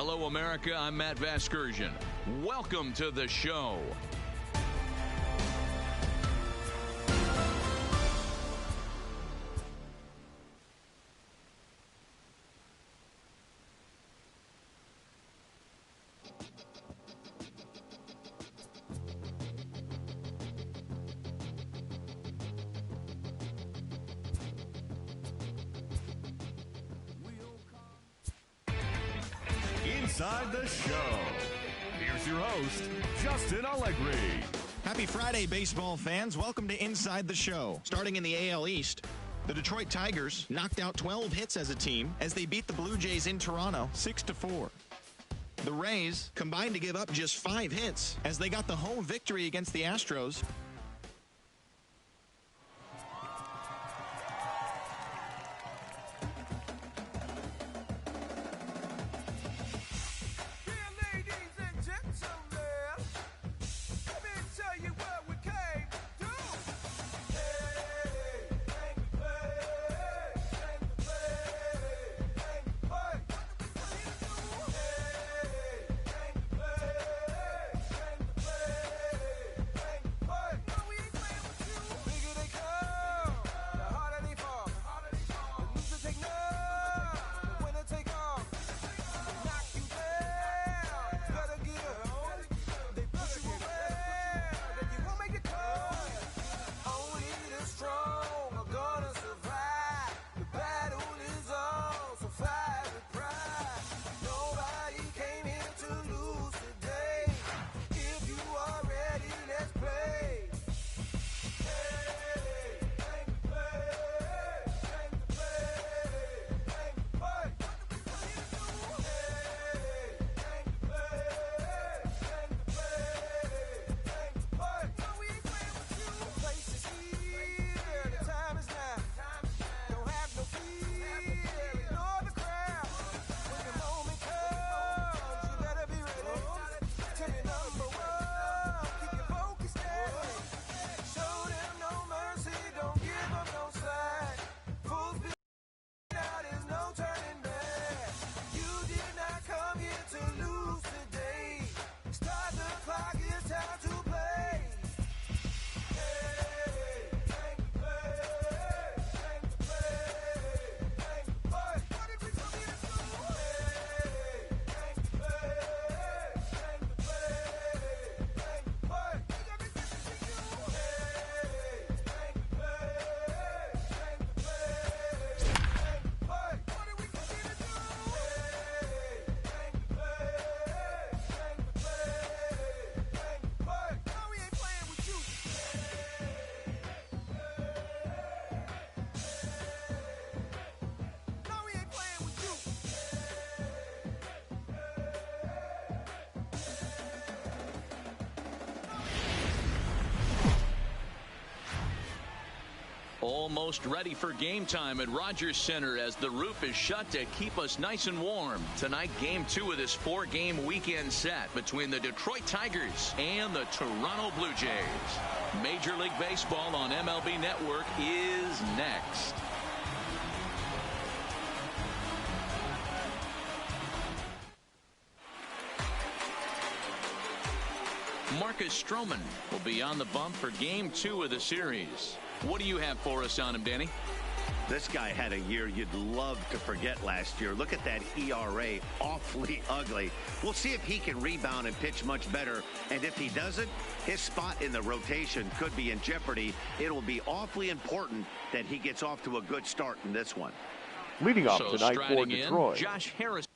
Hello, America. I'm Matt Vasgersian. Welcome to the show. Inside the show. Here's your host, Justin Allegri. Happy Friday, baseball fans. Welcome to Inside the Show. Starting in the AL East, the Detroit Tigers knocked out 12 hits as a team as they beat the Blue Jays in Toronto 6-4. The Rays combined to give up just 5 hits as they got the home victory against the Astros. Almost ready for game time at Rogers Center as the roof is shut to keep us nice and warm. Tonight, game 2 of this 4-game weekend set between the Detroit Tigers and the Toronto Blue Jays. Major League Baseball on MLB Network is next. Marcus Stroman will be on the bump for game 2 of the series. What do you have for us on him, Danny? This guy had a year you'd love to forget last year. Look at that ERA, awfully ugly. We'll see if he can rebound and pitch much better. And if he doesn't, his spot in the rotation could be in jeopardy. It'll be awfully important that he gets off to a good start in this one. Leading off tonight for Detroit, Josh Harris.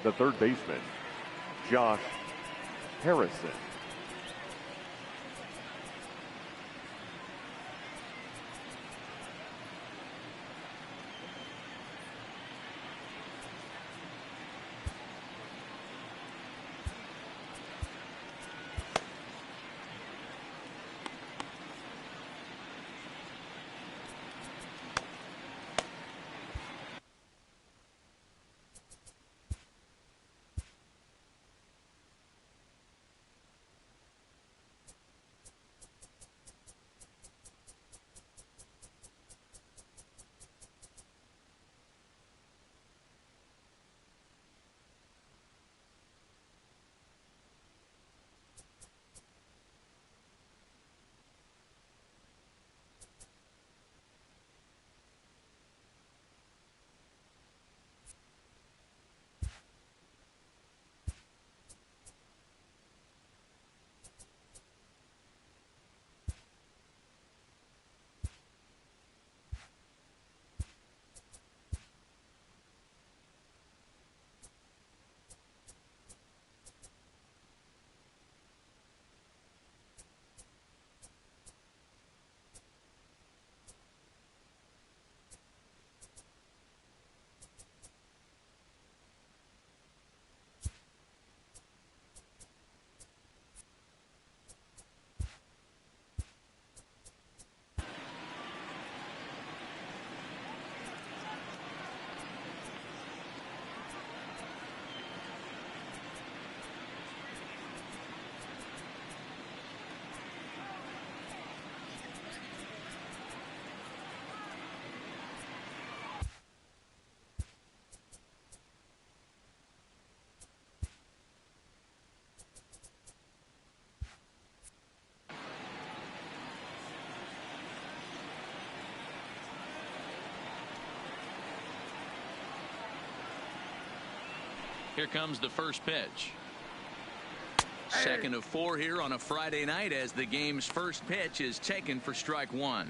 the third baseman, Josh Harrison. Here comes the first pitch. Second of 4 here on a Friday night as the game's first pitch is taken for strike 1.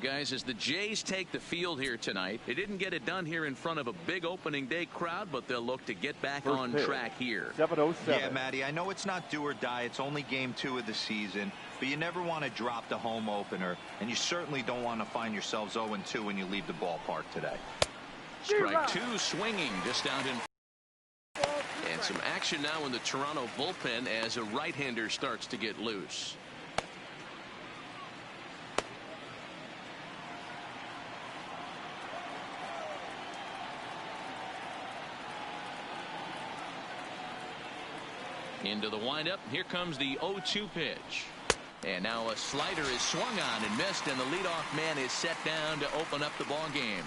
Guys, as the Jays take the field here tonight, they didn't get it done here in front of a big opening day crowd, but they'll look to get back on track here. 7:07. Yeah, Matty, I know it's not do or die. It's only game 2 of the season, but you never want to drop the home opener, and you certainly don't want to find yourselves 0-2 when you leave the ballpark today. Strike 2 swinging just out in. And some action now in the Toronto bullpen as a right-hander starts to get loose. Into the windup. Here comes the 0-2 pitch. And now a slider is swung on and missed, and the leadoff man is set down to open up the ball game.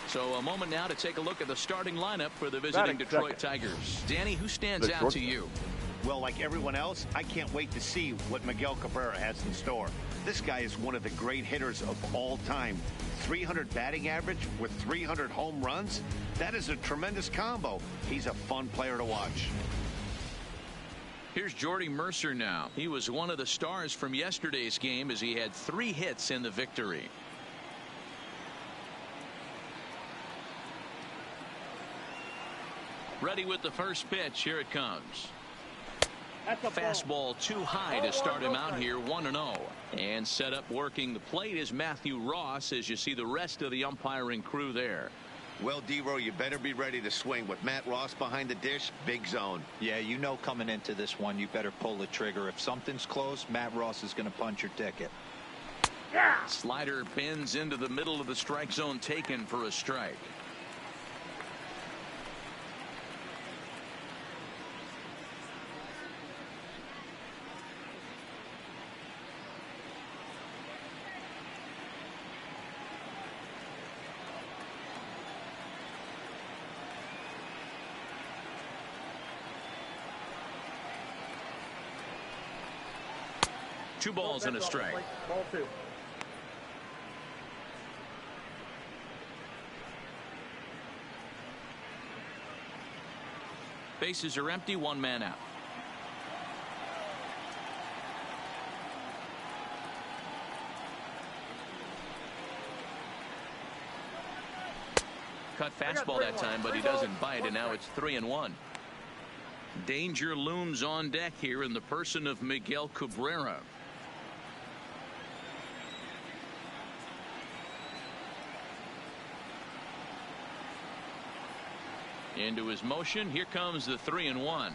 So a moment now to take a look at the starting lineup for the visiting Detroit Tigers. Danny, who stands out to you? Well, like everyone else, I can't wait to see what Miguel Cabrera has in store. This guy is one of the great hitters of all time. 300 batting average with 300 home runs. That is a tremendous combo. He's a fun player to watch. Here's Jordy Mercer now. He was one of the stars from yesterday's game as he had 3 hits in the victory. Ready with the first pitch. Here it comes. Fastball too high to start him out here. 1-0. And set up working the plate is Matthew Ross as you see the rest of the umpiring crew there. Well, D-Row, you better be ready to swing. With Matt Ross behind the dish, big zone. Yeah, you know coming into this one, you better pull the trigger. If something's close, Matt Ross is going to punch your ticket. Slider bends into the middle of the strike zone, taken for a strike. Two balls and a strike. Ball 2. Bases are empty. 1 man out. Cut fastball that time, but he doesn't bite, and now it's 3-1. Danger looms on deck here in the person of Miguel Cabrera. Into his motion. Here comes the 3-1.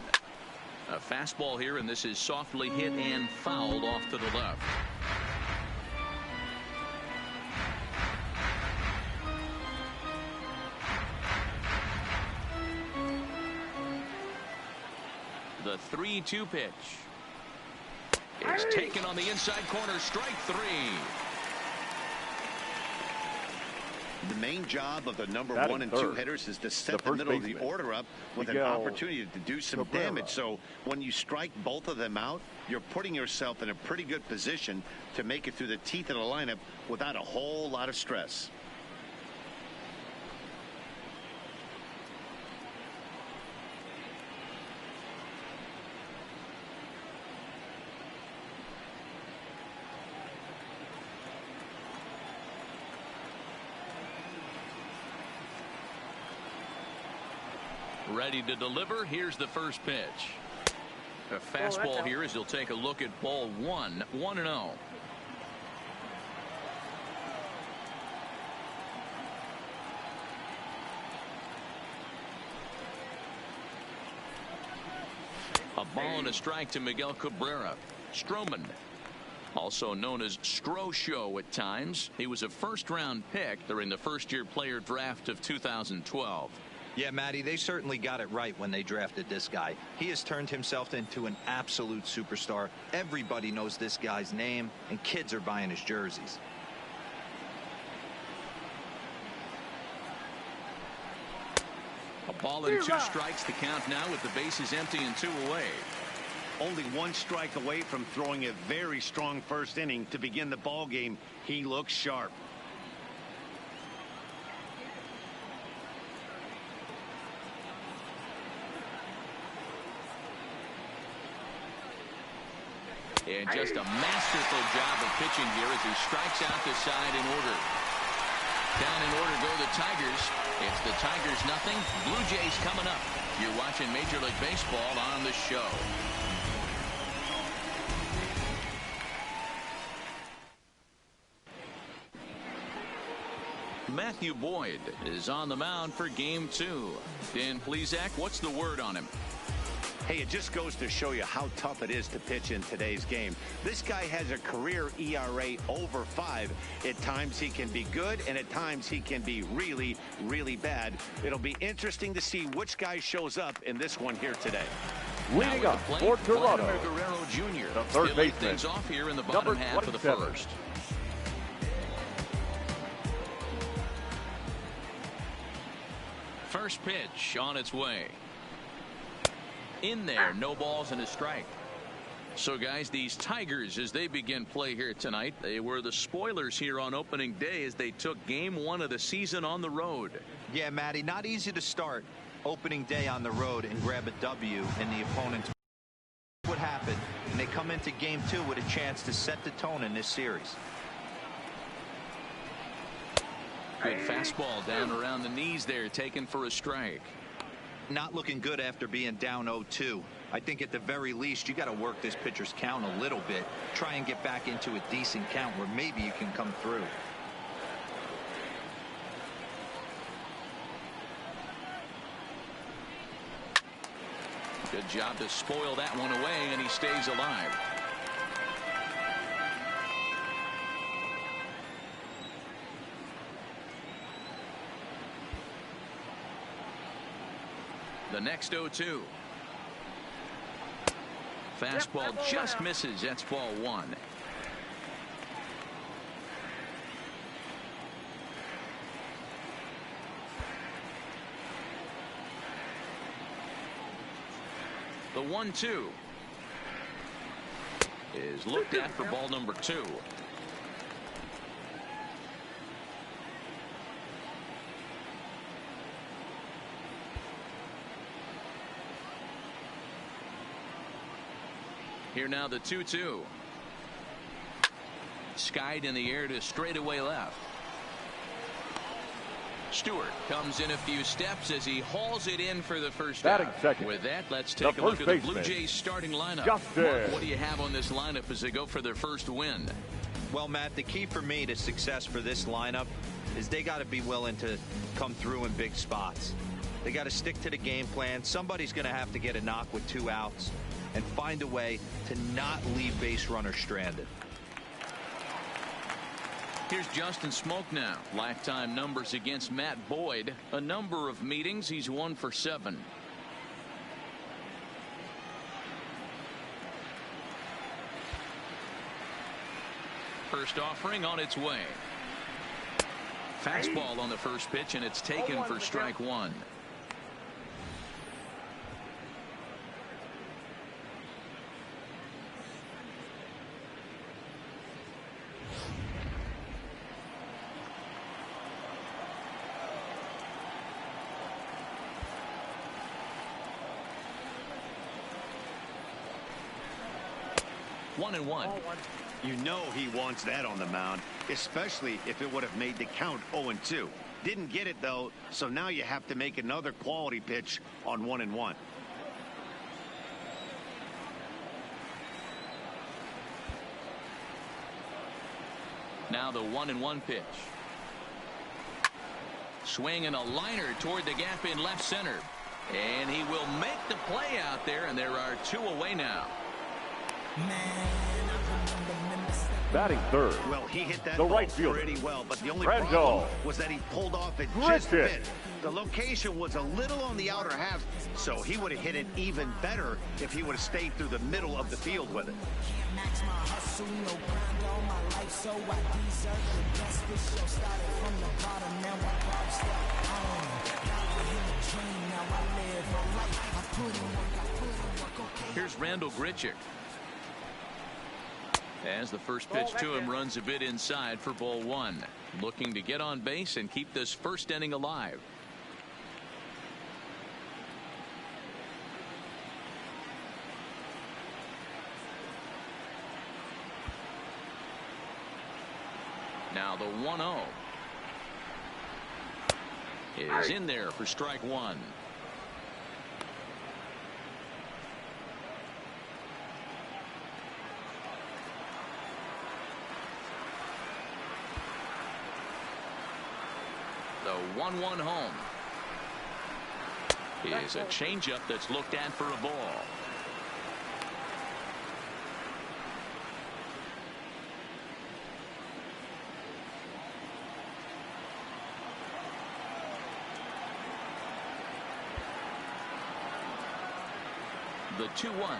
A fastball here, and this is softly hit and fouled off to the left. The 3-2 pitch. It's taken on the inside corner. Strike 3. The main job of the number 1 and 2 hitters is to set the middle of the order up with an opportunity to do some damage. So when you strike both of them out, you're putting yourself in a pretty good position to make it through the teeth of the lineup without a whole lot of stress. Ready to deliver. Here's the first pitch. A fastball here as he'll take a look at ball 1. 1-0. A ball and a strike to Miguel Cabrera. Stroman, also known as Strosho at times. He was a first-round pick during the first-year player draft of 2012. Yeah, Matty, they certainly got it right when they drafted this guy. He has turned himself into an absolute superstar. Everybody knows this guy's name, and kids are buying his jerseys. A ball and 2 strikes to count now with the bases empty and 2 away. Only 1 strike away from throwing a very strong first inning to begin the ball game. He looks sharp. And just a masterful job of pitching here as he strikes out the side in order. Down in order go the Tigers. It's the Tigers nothing. Blue Jays coming up. You're watching Major League Baseball on the show. Matthew Boyd is on the mound for game 2. Dan Plesac, what's the word on him? Hey, it just goes to show you how tough it is to pitch in today's game. This guy has a career ERA over 5. At times he can be good, and at times he can be really, really bad. It'll be interesting to see which guy shows up in this one here today. Leading up for Toronto, Guerrero Jr. the third He'll lead baseman, things off here in the bottom half of the first. First pitch on its way. In there, no balls and a strike. So guys, these Tigers, as they begin play here tonight, they were the spoilers here on opening day as they took game 1 of the season on the road. Yeah, Matty, not easy to start opening day on the road and grab a W in the opponent's. What happened, and they come into game 2 with a chance to set the tone in this series. Good fastball down around the knees there, taken for a strike. Not looking good after being down 0-2. I think at the very least you got to work this pitcher's count a little bit. Try and get back into a decent count where maybe you can come through. Good job to spoil that one away, and he stays alive. The next 0-2. Fastball just misses. That's ball 1. The 1-2 is looked at for ball number 2. Here now the 2-2. Skied in the air to straightaway left. Stewart comes in a few steps as he hauls it in for the first out. With that, let's take a look at the Blue Jays starting lineup. Mark, what do you have on this lineup as they go for their first win? Well, Matt, the key for me to success for this lineup is they got to be willing to come through in big spots. They got to stick to the game plan. Somebody's going to have to get a knock with 2 outs and find a way to not leave base runners stranded. Here's Justin Smoke now. Lifetime numbers against Matt Boyd. A number of meetings. He's 1 for 7. First offering on its way. Fastball on the first pitch, and it's taken for strike 1. One and one. You know he wants that on the mound, especially if it would have made the count 0-2. Didn't get it, though, so now you have to make another quality pitch on 1 and 1. Now the 1 and 1 pitch. Swing and a liner toward the gap in left center. And he will make the play out there, and there are 2 away now. Batting third. Well, he hit that the ball right fielder, pretty well, but the only Randall. problem was that he pulled off it just a bit. The location was a little on the outer half, so he would have hit it even better if he would have stayed through the middle of the field with it. Here's Randall Grichuk. As the first pitch to him runs a bit inside for ball 1. Looking to get on base and keep this first inning alive. Now the 1-0 is in there for strike one. The 1-1 home is a changeup that's looked at for a ball. The 2-1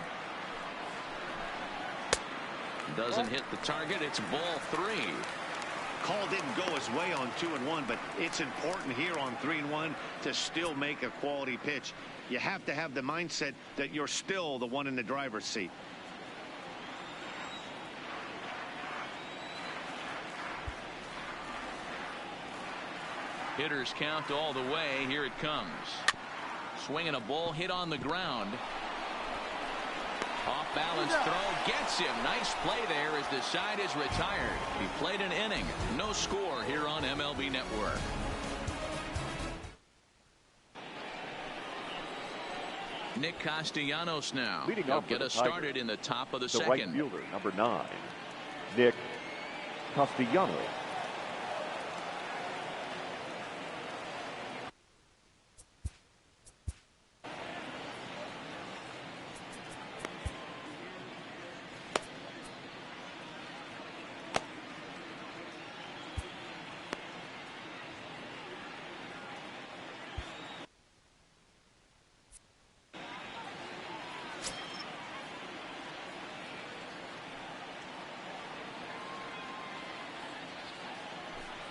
doesn't hit the target. It's ball three. Call didn't go his way on 2-1, but it's important here on 3-1 to still make a quality pitch. You have to have the mindset that you're still the one in the driver's seat. Hitters count all the way. Here it comes. Swinging a ball hit on the ground. Off balance throw gets him. Nice play there as the side is retired. He played an inning. No score here on MLB Network. Nick Castellanos now. He'll get us started in the top of the second. Right fielder, number 9, Nick Castellanos.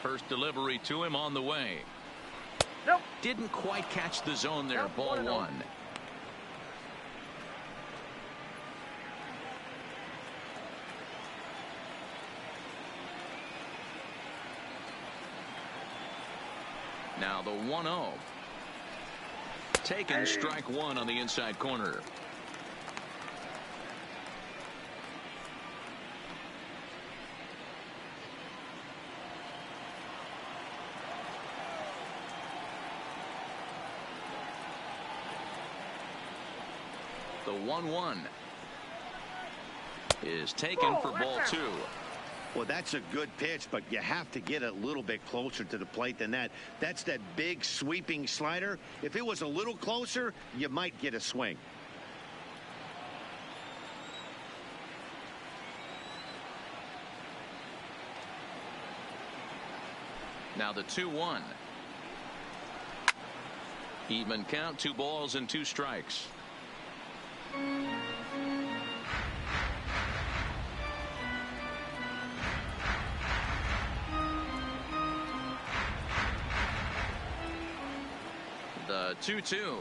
First delivery to him on the way. Nope. Didn't quite catch the zone there. Nope. Ball one. Now the 1-0. Taken strike one on the inside corner. The 1-1 is taken for ball two. Well, that's a good pitch, but you have to get a little bit closer to the plate than that. That's that big sweeping slider. If it was a little closer, you might get a swing. Now the 2-1. Even count, 2 balls and 2 strikes. The 2-2.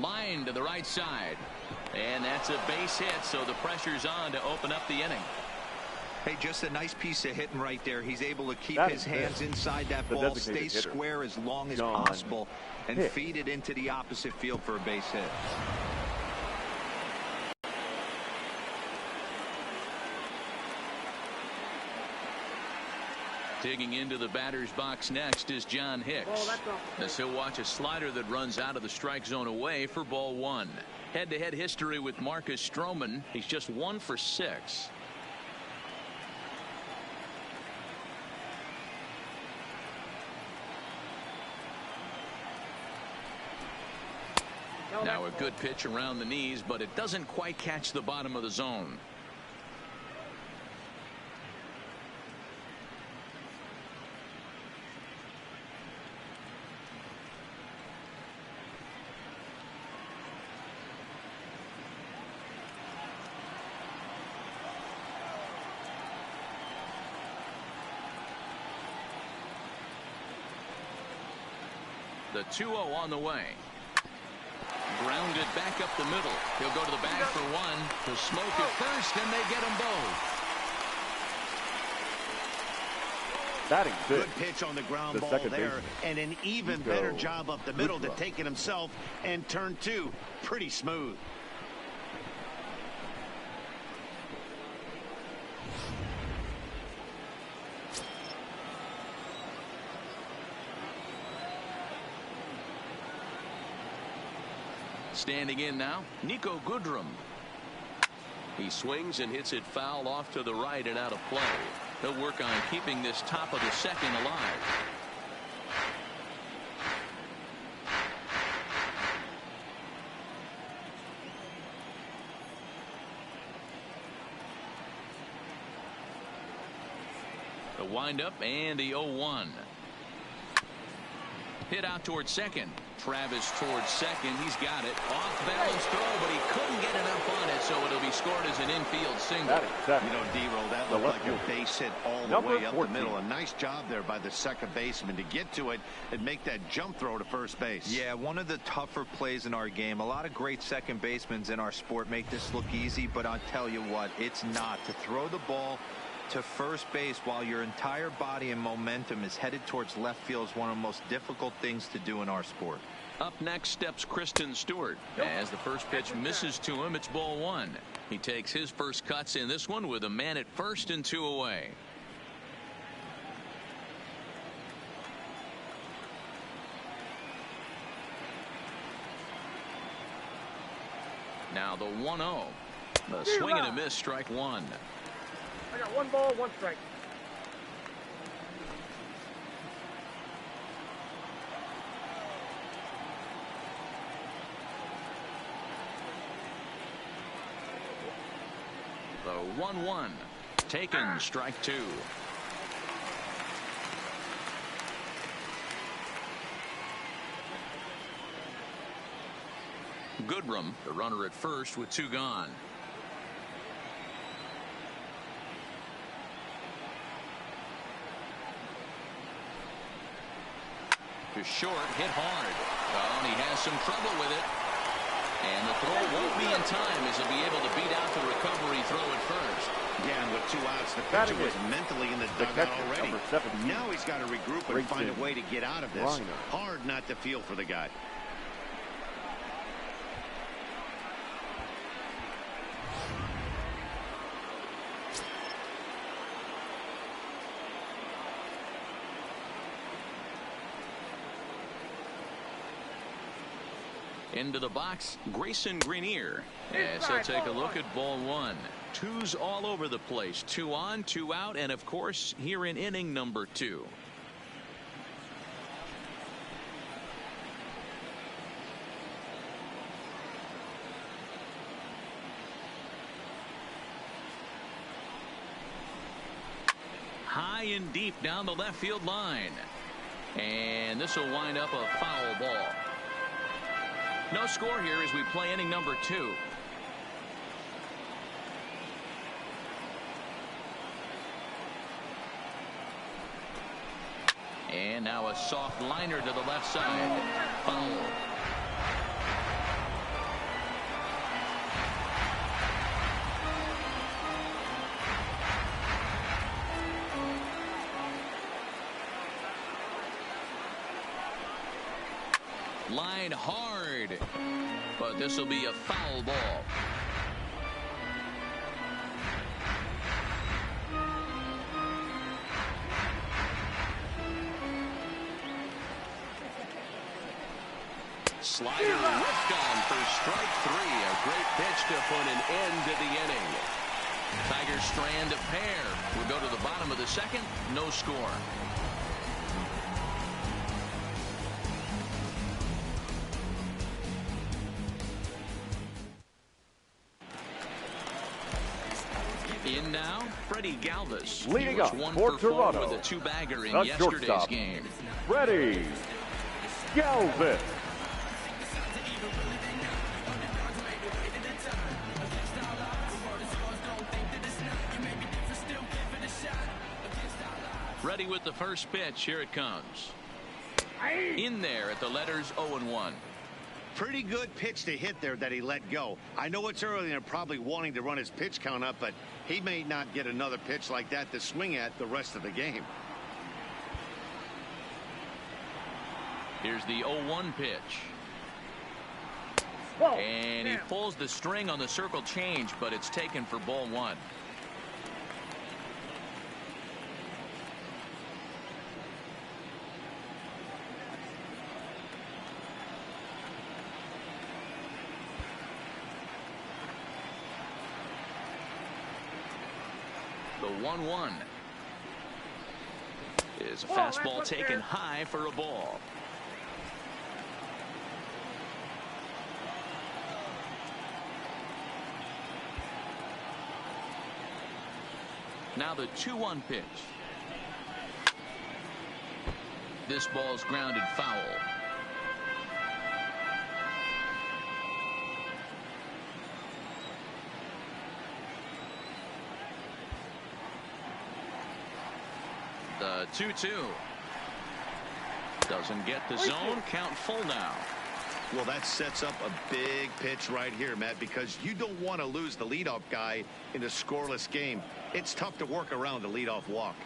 Line to the right side. And that's a base hit, so the pressure's on to open up the inning. Hey, just a nice piece of hitting right there. He's able to keep his hands inside that ball, stay square as long as possible, and feed it into the opposite field for a base hit. Digging into the batter's box next is John Hicks. As he'll watch a slider that runs out of the strike zone away for ball one. Head-to-head history with Marcus Stroman. He's just 1 for 6. Now a good pitch around the knees, but it doesn't quite catch the bottom of the zone. The 2-0 on the way. Grounded back up the middle. He'll go to the bag for one. He'll smoke at first, and they get them both. Batting good pitch on the ground ball there, and an even better job up the middle to take it himself, and turn 2 pretty smooth. Standing in now, Nico Goodrum. He swings and hits it foul off to the right and out of play. He'll work on keeping this top of the second alive. The windup and the 0-1. Hit out towards second. Travis towards second. He's got it. Off balance throw, but he couldn't get enough on it, so it'll be scored as an infield single. You know, D-Roll, that looked like a base hit all the way up the middle. A nice job there by the second baseman to get to it and make that jump throw to first base. Yeah, one of the tougher plays in our game. A lot of great second basemen in our sport make this look easy, but I'll tell you what, it's not. To throw the ball to first base while your entire body and momentum is headed towards left field is one of the most difficult things to do in our sport. Up next steps Kristen Stewart. As the first pitch misses to him, it's ball one. He takes his first cuts in this one with a man at first and 2 away. Now the 1-0. The swing and a miss, strike one. I got 1 ball, 1 strike. The 1-1. Taken, strike two. Goodrum, the runner at first with 2 gone. To short, hit hard. Oh, and he has some trouble with it. And the throw won't be in time as he'll be able to beat out the recovery throw at first. Yeah, and with 2 outs, the pitcher was mentally in the dugout already. Now he's got to regroup and find a way to get out of this. Hard not to feel for the guy. Into the box, Grayson Greenier. As he'll take a look at ball one. 2's all over the place. 2 on, 2 out, and of course, here in inning number 2. High and deep down the left field line. And this will wind up a foul ball. No score here as we play inning number 2. And now a soft liner to the left side. Foul. Line hard, but this will be a foul ball. Slider ripped on for strike 3. A great pitch to put an end to the inning. Tigers strand a pair. We'll go to the bottom of the second. No score. In now, Freddie Galvis. Leading up 1 for for 4 Toronto, with a 2-bagger in the yesterday's shortstop, game. Freddie Galvis. Ready with the first pitch. Here it comes. In there at the letters 0-1. Pretty good pitch to hit there that he let go. I know it's early and they're probably wanting to run his pitch count up, but he may not get another pitch like that to swing at the rest of the game. Here's the 0-1 pitch. And he pulls the string on the circle change, but it's taken for ball 1. The 1-1 is a fastball taken high for a ball. Now the 2-1 pitch. This ball's grounded foul. The 2-2 doesn't get the zone. Count full now. Well, that sets up a big pitch right here, Matt, because you don't want to lose the leadoff guy in a scoreless game. It's tough to work around the leadoff walk.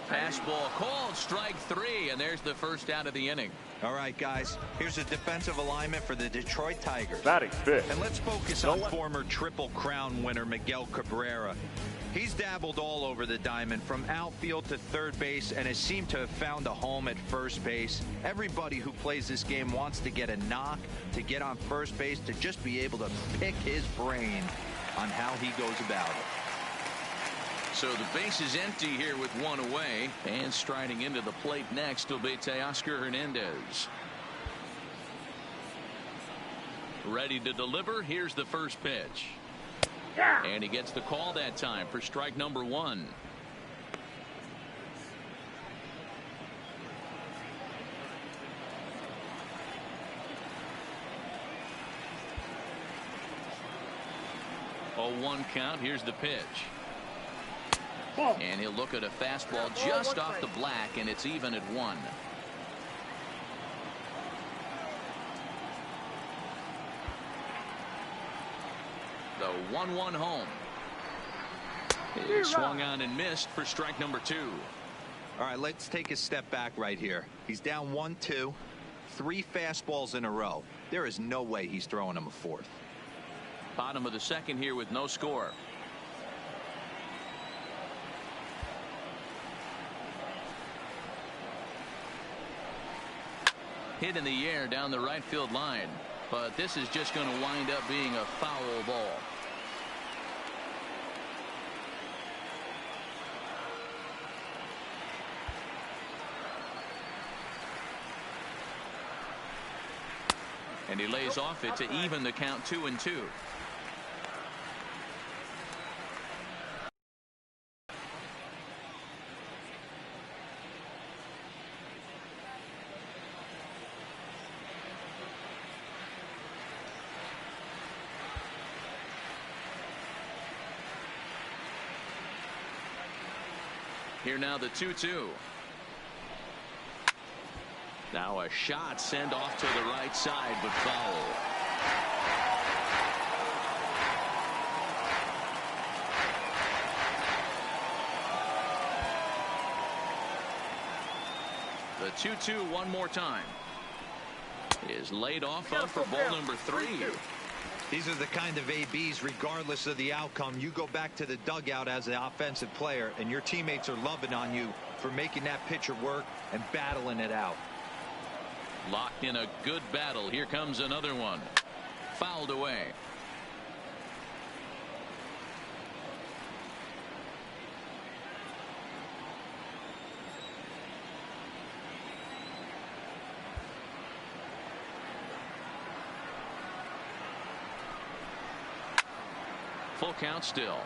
Fastball called, strike 3, and there's the first out of the inning. All right, guys, here's a defensive alignment for the Detroit Tigers. Batting fifth. And let's focus on former Triple Crown winner Miguel Cabrera. He's dabbled all over the diamond, from outfield to third base, and has seemed to have found a home at first base. Everybody who plays this game wants to get a knock, to get on first base, to just be able to pick his brain on how he goes about it. So the base is empty here with one away, and striding into the plate next will be Teoscar Hernandez. Ready to deliver. Here's the first pitch. And he gets the call that time for strike number 1. Oh, 1 count. Here's the pitch. And he'll look at a fastball just off the black, and it's even at 1. The 1-1 home. He swung on and missed for strike number 2. All right, let's take a step back right here. He's down 1-2, 3 fastballs in a row. There is no way he's throwing him a fourth. Bottom of the second here with no score. Hit in the air down the right field line, but this is just going to wind up being a foul ball. And he lays off it to even the count 2-2. Here now the 2-2. Now a shot sent off to the right side, but foul. The 2-2 one more time is laid off of for ball number 3. These are the kind of ABs, regardless of the outcome. You go back to the dugout as an offensive player, and your teammates are loving on you for making that pitcher work and battling it out. Locked in a good battle. Here comes another one. Fouled away. Full count still.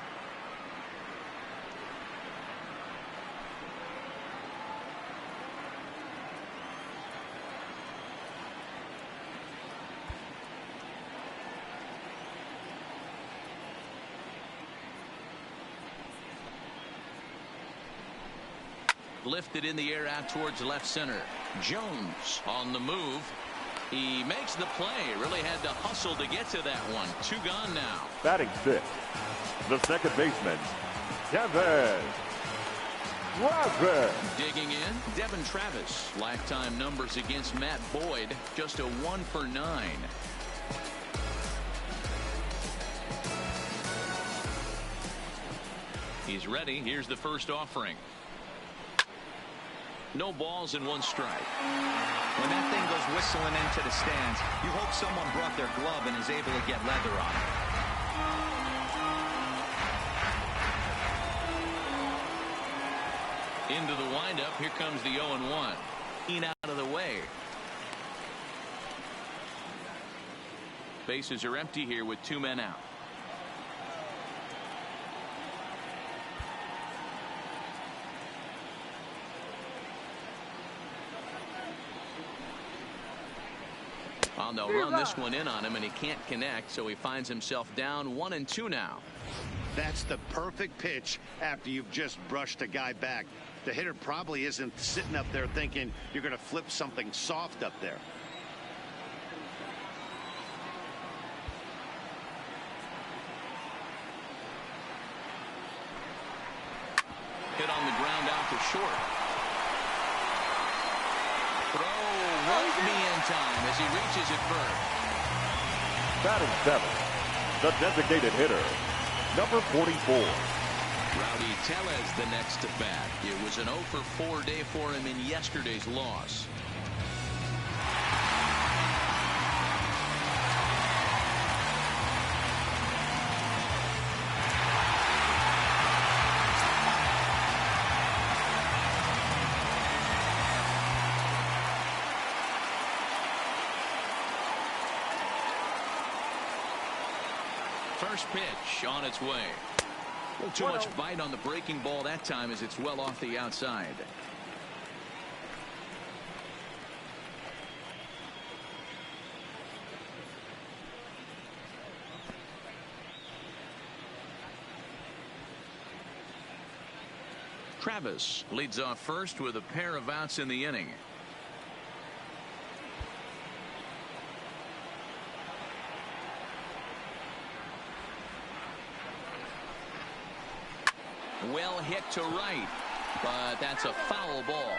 Lifted in the air out towards left center. Jones on the move. He makes the play. Really had to hustle to get to that one. 2 gone now. Batting fifth, the second baseman, Devin Travis. Digging in, Devin Travis. Lifetime numbers against Matt Boyd. Just a 1 for 9. He's ready. Here's the first offering. No balls and 1 strike. When that thing goes whistling into the stands. You hope someone brought their glove and is able to get leather on it. Into the windup. Here comes the 0-1. Out of the way. Bases are empty here with 2 men out. Well, they'll run this one in on him, and he can't connect, so he finds himself down 1-2 now. That's the perfect pitch after you've just brushed a guy back. The hitter probably isn't sitting up there thinking you're going to flip something soft up there. Hit on the ground out to short. Throw won't be in time as he reaches it first. Batting 7th, the designated hitter, number 44. Rowdy Tellez the next to bat. It was an 0-for-4 day for him in yesterday's loss. First pitch on its way. A little too much bite on the breaking ball that time as it's well off the outside. Travis leads off first with a pair of outs in the inning. Well hit to right, but that's a foul ball.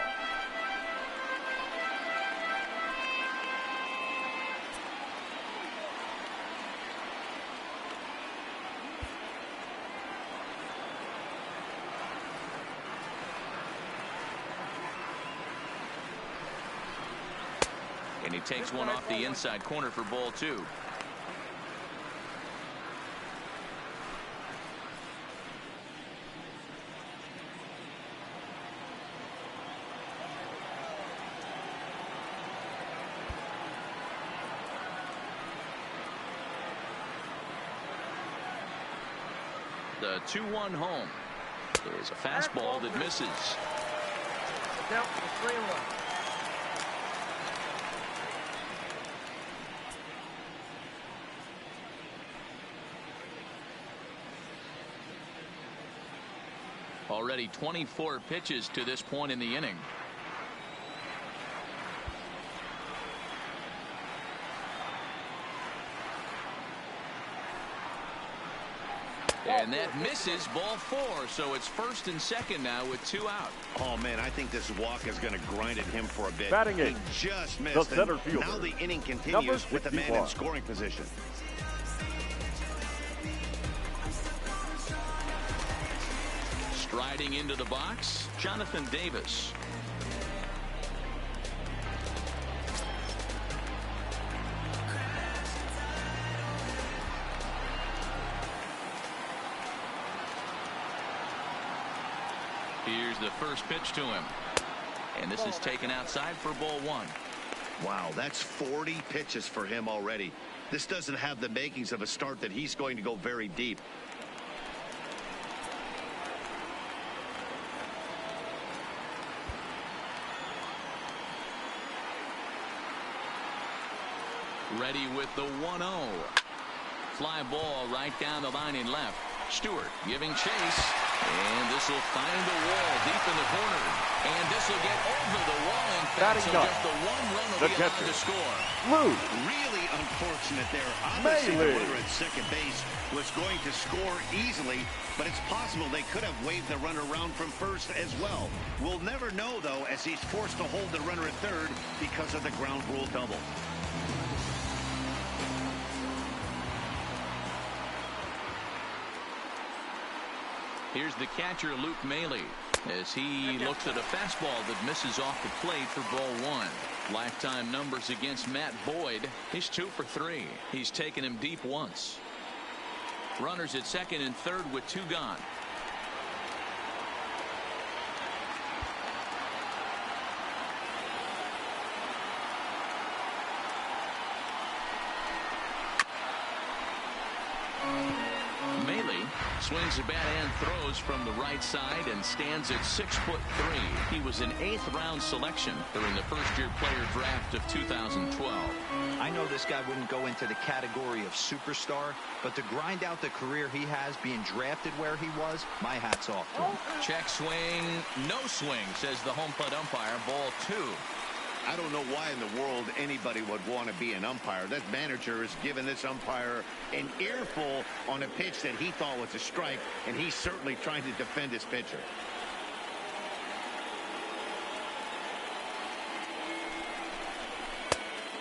And he takes one off the inside corner for ball 2. The 2-1 home is a fastball that misses. Down for 3-1. Already 24 pitches to this point in the inning. And that misses, ball 4, so it's first and second now with 2 out. Oh man, I think this walk is going to grind at him for a bit. Batting he 8, just missed. the center And fielder, now the inning continues with the man in scoring position. Striding into the box, Jonathan Davis. Here's the first pitch to him. And this is taken outside for ball 1. Wow, that's 40 pitches for him already. This doesn't have the makings of a start that he's going to go very deep. Ready with the 1-0. Fly ball right down the line in left. Stewart giving chase. And this will find the wall deep in the corner. And this will get over the wall. In fact, so just the 1 run will be allowed to score. Lou. Really unfortunate there. Obviously, the runner at second base was going to score easily, but it's possible they could have waved the runner around from first as well. We'll never know, though, as he's forced to hold the runner at third because of the ground rule double. Here's the catcher, Luke Maile. as he looks at a fastball that misses off the plate for ball one. Lifetime numbers against Matt Boyd. He's 2 for 3. He's taken him deep once. Runners at second and third with 2 gone. Swings the bat and throws from the right side and stands at 6'3". He was an 8th round selection during the first-year player draft of 2012. I know this guy wouldn't go into the category of superstar, but to grind out the career he has being drafted where he was, my hat's off to him. Check swing, no swing, says the home plate umpire. Ball 2. I don't know why in the world anybody would want to be an umpire. That manager has given this umpire an earful on a pitch that he thought was a strike, and he's certainly trying to defend his pitcher.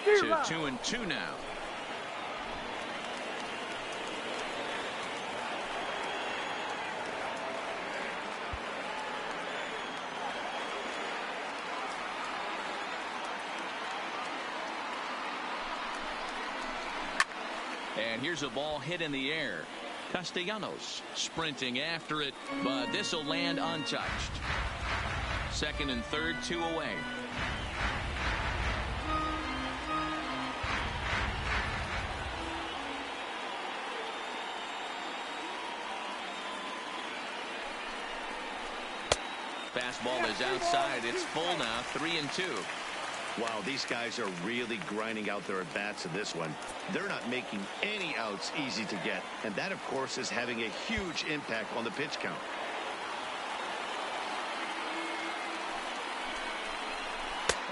To 2-2 now. And here's a ball hit in the air. Castellanos sprinting after it, but this will land untouched. Second and third, 2 away. Fastball is outside. It's full now, 3-2. Wow, these guys are really grinding out their at-bats in this one. They're not making any outs easy to get, and that, of course, is having a huge impact on the pitch count.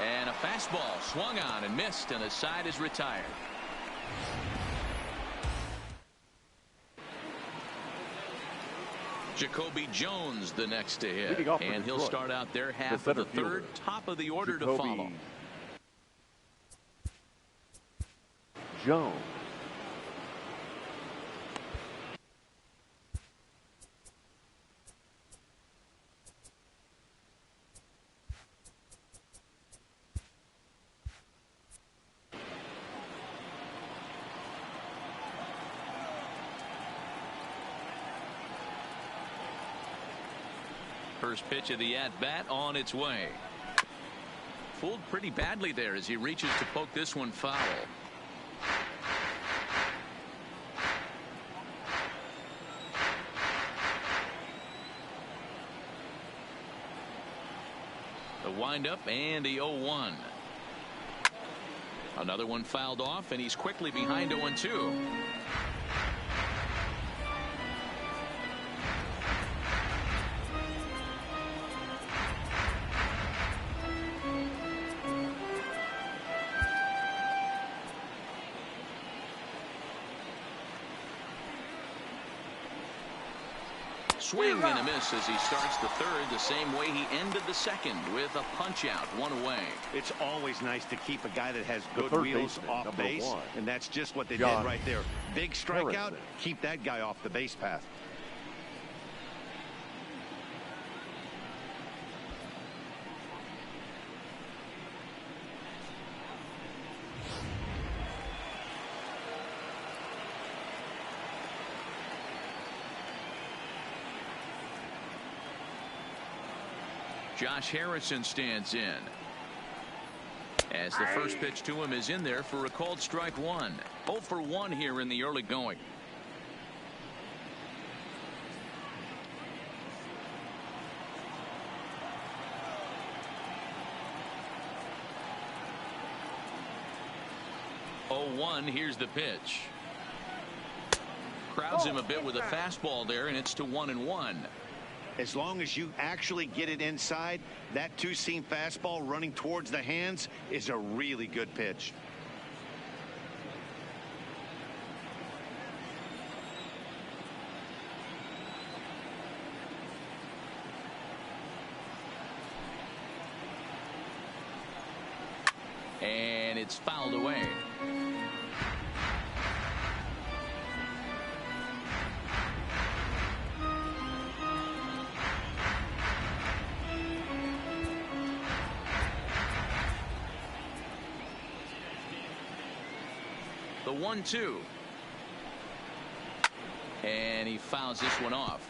And a fastball swung on and missed, and the side is retired. Jacoby Jones the next to hit, and he'll start out their half of the third, top of the order to follow. Jones. First pitch of the at-bat on its way. Fooled pretty badly there as he reaches to poke this one foul. The windup and the 0-1. Another one fouled off, and he's quickly behind 0-2. Swing and a miss as he starts the third the same way he ended the second, with a punch out, 1 away. It's always nice to keep a guy that has good wheels off base, and that's just what they did right there. Big strikeout, keep that guy off the base path. Josh Harrison stands in as the first pitch to him is in there for a called strike 1. 0 for 1 here in the early going. Here's the pitch. Crowds him a bit with a fastball there, and it's to 1-1. As long as you actually get it inside, that two-seam fastball running towards the hands is a really good pitch. And it's fouled away. The 1-2. And he fouls this one off.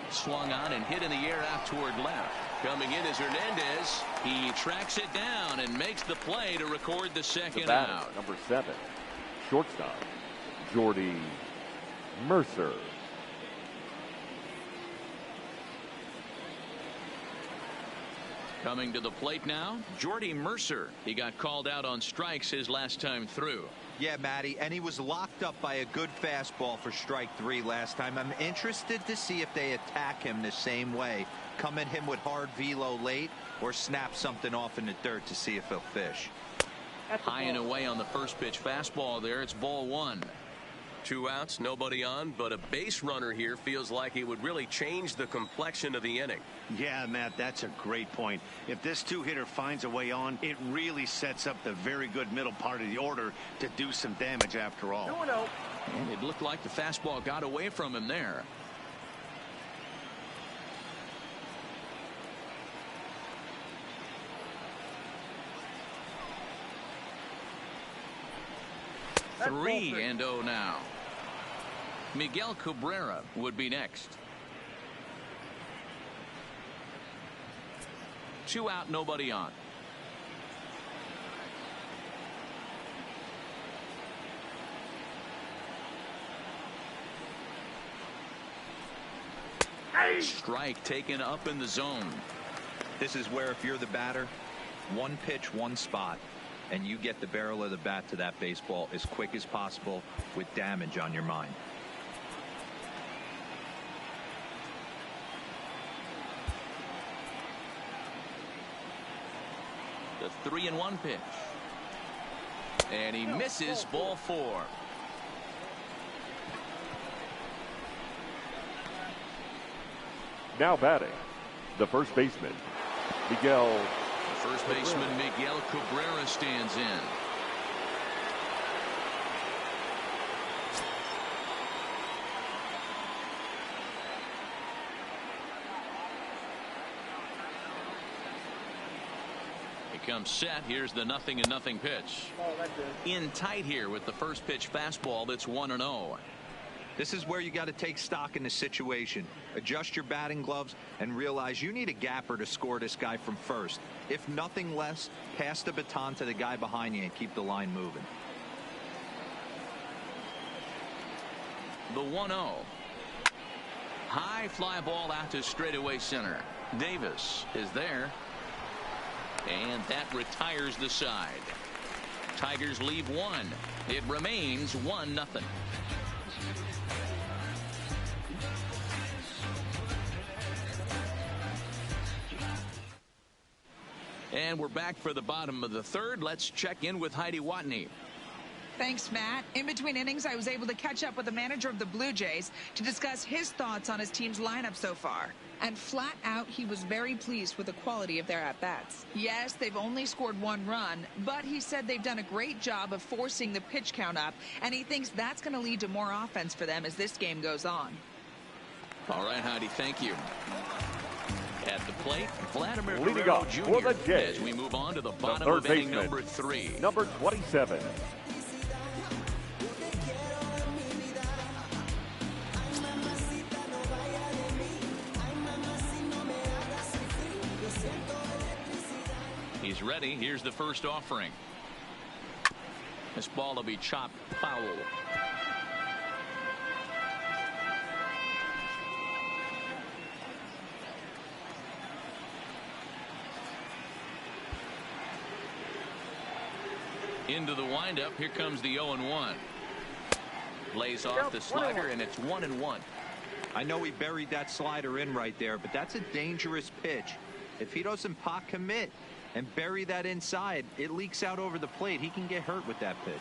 Swung on and hit in the air out toward left. Coming in is Hernandez. He tracks it down and makes the play to record the second out. Number 7, shortstop, Jordy Mercer. Coming to the plate now, Jordy Mercer. He got called out on strikes his last time through. Yeah, Matty, and he was locked up by a good fastball for strike 3 last time. I'm interested to see if they attack him the same way. Come at him with hard velo late or snap something off in the dirt to see if he'll fish. High and away on the first pitch fastball there. It's ball 1. 2 outs, nobody on, but a base runner here feels like it would really change the complexion of the inning. Yeah, Matt, that's a great point. If this 2-hitter finds a way on, it really sets up the very good middle part of the order to do some damage after all. 2-0. And it looked like the fastball got away from him there. That's 3-0 now. Miguel Cabrera would be next. 2 out, nobody on. Strike taken up in the zone. This is where if you're the batter, 1 pitch, 1 spot, and you get the barrel of the bat to that baseball as quick as possible with damage on your mind. The 3-1 pitch. And he misses, ball 4. Now batting, the first baseman, Miguel. The first baseman, Miguel Cabrera, stands in. He comes set. Here's the 0-0 pitch. In tight here with the first pitch fastball that's 1-0. This is where you got to take stock in the situation. Adjust your batting gloves and realize you need a gapper to score this guy from first. If nothing less, pass the baton to the guy behind you and keep the line moving. The 1-0. High fly ball out to straightaway center. Davis is there. And that retires the side. Tigers leave 1. It remains 1-0. And we're back for the bottom of the third. Let's check in with Heidi Watney. Thanks, Matt. In between innings, I was able to catch up with the manager of the Blue Jays to discuss his thoughts on his team's lineup so far. And flat out, he was very pleased with the quality of their at-bats. Yes, they've only scored 1 run, but he said they've done a great job of forcing the pitch count up, and he thinks that's going to lead to more offense for them as this game goes on. All right, Heidi, thank you. At the plate, Vladimir Leading Guerrero up Jr. for the Jays, as we move on to the the bottom third of inning baseman, number 3. Number 27. He's ready. Here's the first offering. This ball will be chopped foul. Into the windup. Here comes the 0-1. Lays off the slider, and it's 1-1. I know he buried that slider in right there, but that's a dangerous pitch. If he doesn't pot commit and bury that inside, it leaks out over the plate. He can get hurt with that pitch.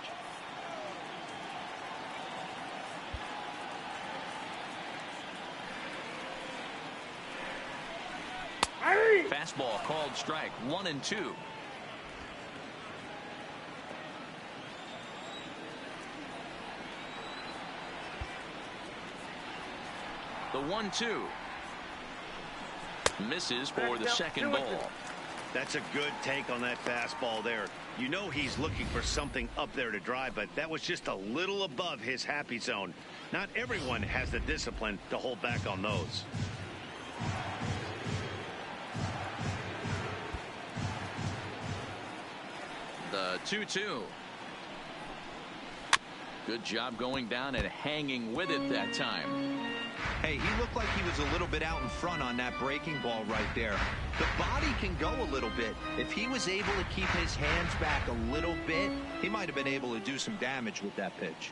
Fastball called strike. 1-2. 1-2. Misses for the second ball. That's a good take on that fastball there. You know he's looking for something up there to drive, but that was just a little above his happy zone. Not everyone has the discipline to hold back on those. The 2-2. Good job going down and hanging with it that time. Hey, he looked like he was a little bit out in front on that breaking ball right there. The body can go a little bit. If he was able to keep his hands back a little bit, he might have been able to do some damage with that pitch.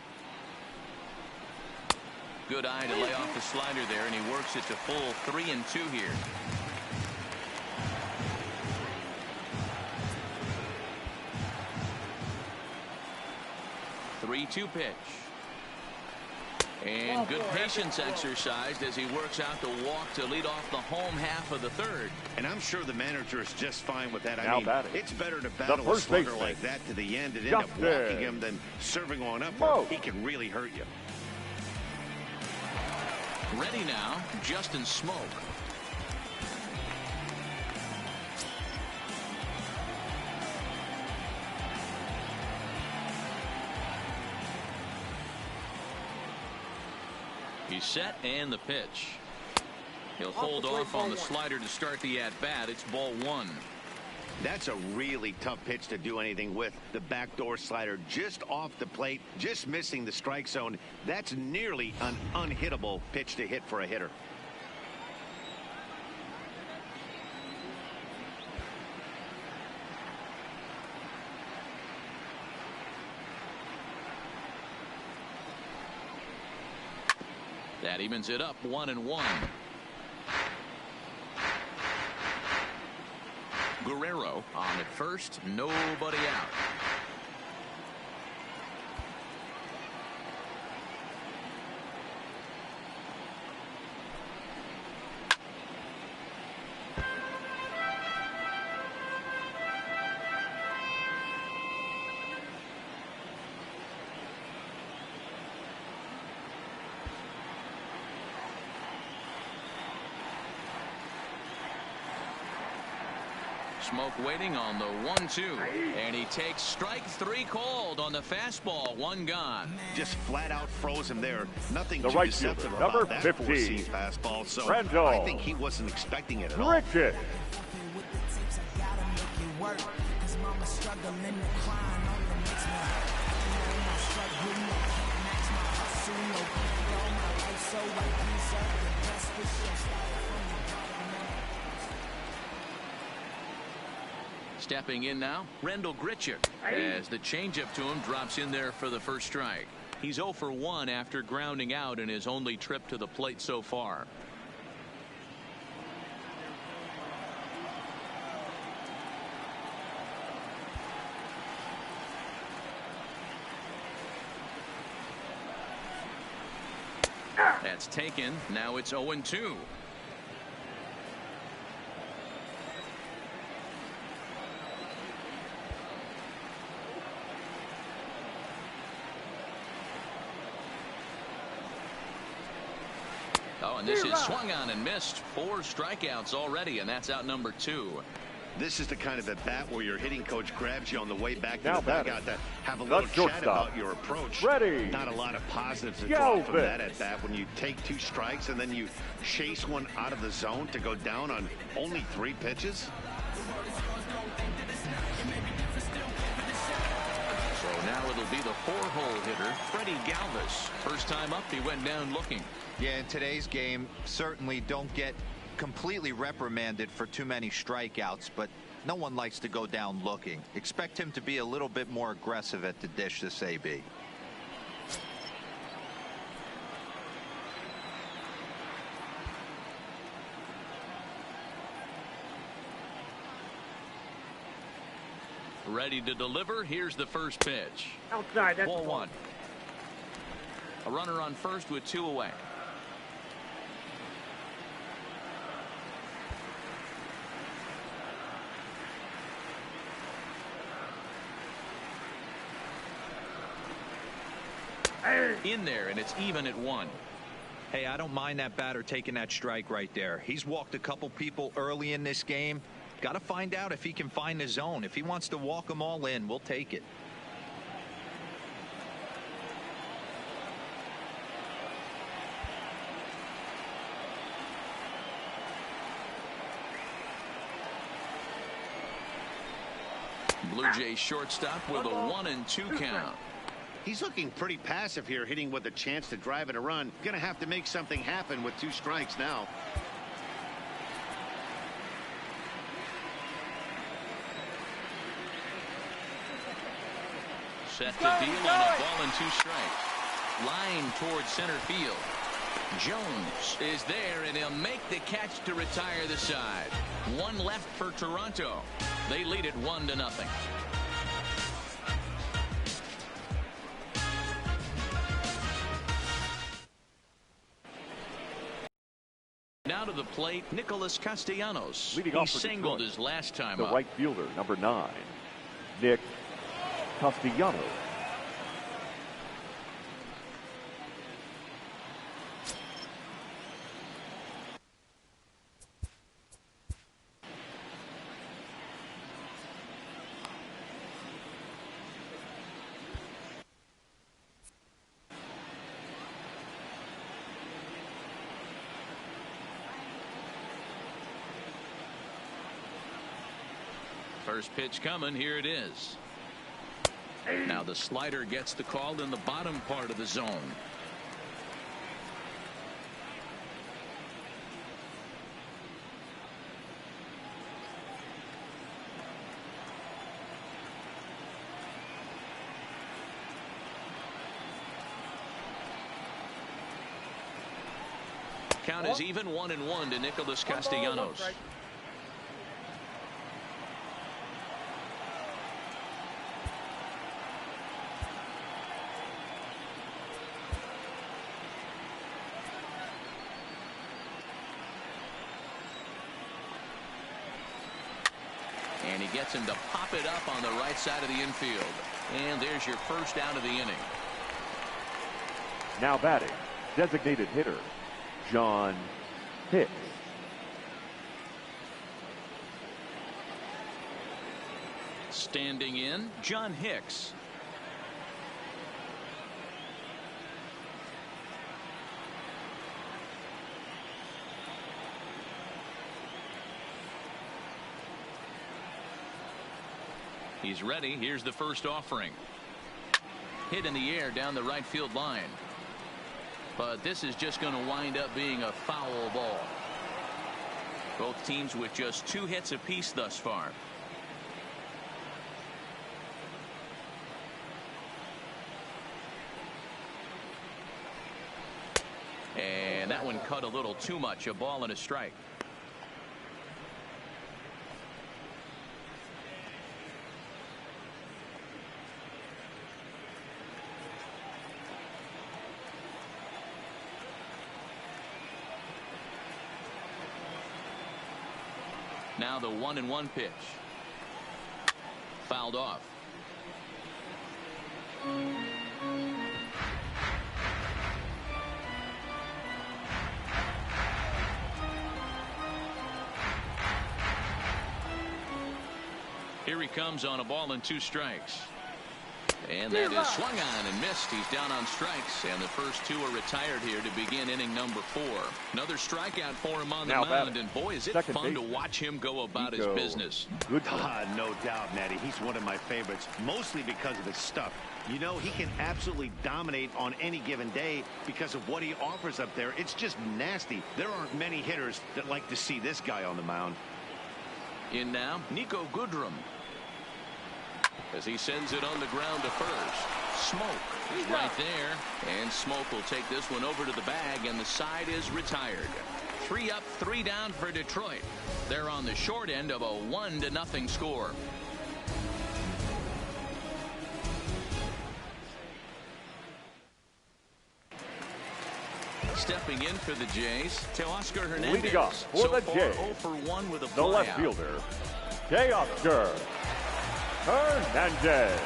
Good eye to lay off the slider there, and he works it to full 3-2 here. The 3-2 pitch. And good patience exercised as he works out the walk to lead off the home half of the third. And I'm sure the manager is just fine with that. I Now mean, batting, it's better to battle a slugger like that to the end and end up walking him than serving one up where he can really hurt you. Ready now, Justin Smoke. He's set, and the pitch. He'll hold off on the slider to start the at-bat. It's ball 1. That's a really tough pitch to do anything with. The backdoor slider just off the plate, just missing the strike zone. That's nearly an unhittable pitch to hit for a hitter. That evens it up 1-1. Guerrero on at first, nobody out. Smoke waiting on the 1-2, and he takes strike 3 called on the fastball. 1 gone. Just flat out froze him there. Nothing the too right deceptive fielder, about number that 15, four-seam fastball. So Randall. I think he wasn't expecting it at all. Richard. Stepping in now, Rendell Grichuk, as the changeup to him drops in there for the first strike. He's 0 for 1 after grounding out in his only trip to the plate so far. That's taken. Now it's 0-2. Oh, and this is swung on and missed. 4 strikeouts already, and that's out number 2. This is the kind of at bat where your hitting coach grabs you on the way back to Now the dugout to have a the little chat shortstop. about your approach. Ready. Not a lot of positives to Go, draw from Vince. that at bat when you take 2 strikes and then you chase one out of the zone to go down on only 3 pitches. So now it'll be the 4-hole hitter, Freddie Galvis. First time up, he went down looking. Yeah, in today's game, certainly don't get completely reprimanded for too many strikeouts, but no one likes to go down looking. Expect him to be a little bit more aggressive at the dish this AB. Ready to deliver. Here's the first pitch. Outside. That's Ball 1. A runner on first with 2 away. In there, and it's even at 1. Hey, I don't mind that batter taking that strike right there. He's walked a couple people early in this game. Got to find out if he can find the zone. If he wants to walk them all in, we'll take it. Blue Jays shortstop with a 1-2 count. He's looking pretty passive here, hitting with a chance to drive in a run. Gonna have to make something happen with 2 strikes now. Set to deal on a ball and 2 strikes. Line towards center field. Jones is there, and he'll make the catch to retire the side. 1 left for Toronto. They lead it 1-0. Now to the plate, Nicholas Castellanos. Leading He off for singled Detroit, his last time the up. right fielder, number 9, Nick Castellanos. First pitch coming. Here it is. Now the slider gets the call in the bottom part of the zone. Count is even 1-1 to Nicholas Castellanos. And he gets him to pop it up on the right side of the infield. And there's your first out of the inning. Now batting, designated hitter, John Hicks. Standing in, John Hicks. He's ready. Here's the first offering. Hit in the air down the right field line. But this is just going to wind up being a foul ball. Both teams with just 2 hits apiece thus far. And that one cut a little too much. A ball and a strike. Now the 1-1 pitch. Fouled off. Here he comes on a ball and 2 strikes. And that is swung on and missed. He's down on strikes, and the first 2 are retired here to begin inning number 4. Another strikeout for him on the mound, and boy, is it fun to watch him go about his business. Good. No doubt, Matty. He's one of my favorites, mostly because of his stuff. You know, he can absolutely dominate on any given day because of what he offers up there. It's just nasty. There aren't many hitters that like to see this guy on the mound. In now, Nico Goodrum. As he sends it on the ground to first. Smoke right there, and Smoke will take this one over to the bag, and the side is retired. 3 up, 3 down for Detroit. They're on the short end of a 1-0 score. Stepping in for the Jays, Teoscar Hernandez. Leading off for the Jays, 0 for 1 with a the left flyout. fielder, Teoscar Hernandez.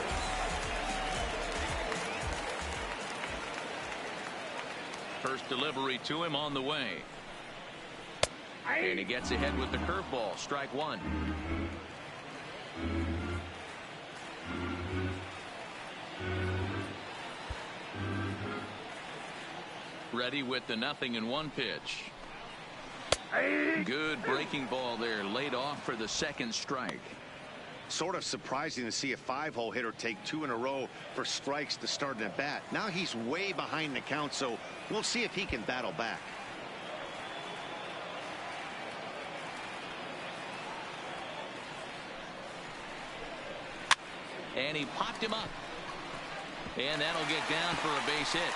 First delivery to him on the way. And he gets ahead with the curveball. Strike one. Ready with the 0-1 pitch. Good breaking ball there, laid off for the second strike. Sort of surprising to see a 5-hole hitter take 2 in a row for strikes to start an at bat. Now he's way behind the count, so we'll see if he can battle back. And he popped him up. And that'll get down for a base hit.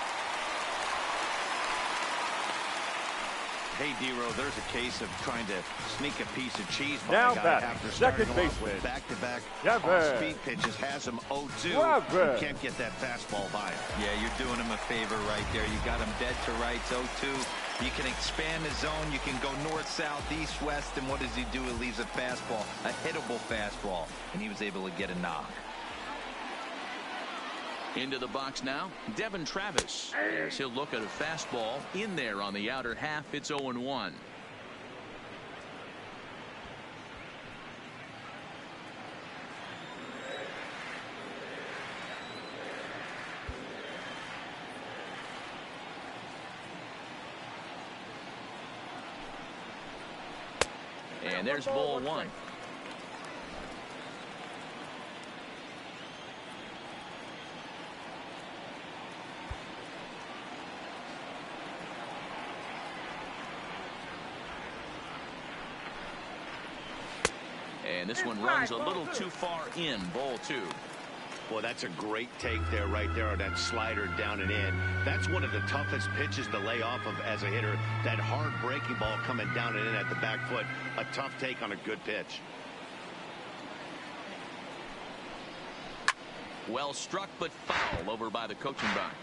Hey, D-Row, there's a case of trying to sneak a piece of cheese by Now a guy batting, after second starting off baseman, with back-to-back Kevin. speed pitches. Has him 0-2. Kevin. You can't get that fastball by him. Yeah, you're doing him a favor right there. You got him dead to rights, 0-2. You can expand the zone. You can go north, south, east, west. And what does he do? He leaves a fastball, a hittable fastball. And he was able to get a knock. Into the box now, Devin Travis. As he'll look at a fastball in there on the outer half. It's 0-1. And there's ball one. And this one runs a little too far in. Ball two. Well, that's a great take there, right there, on that slider down and in. That's one of the toughest pitches to lay off of as a hitter. That hard breaking ball coming down and in at the back foot. A tough take on a good pitch. Well struck, but foul over by the coaching box.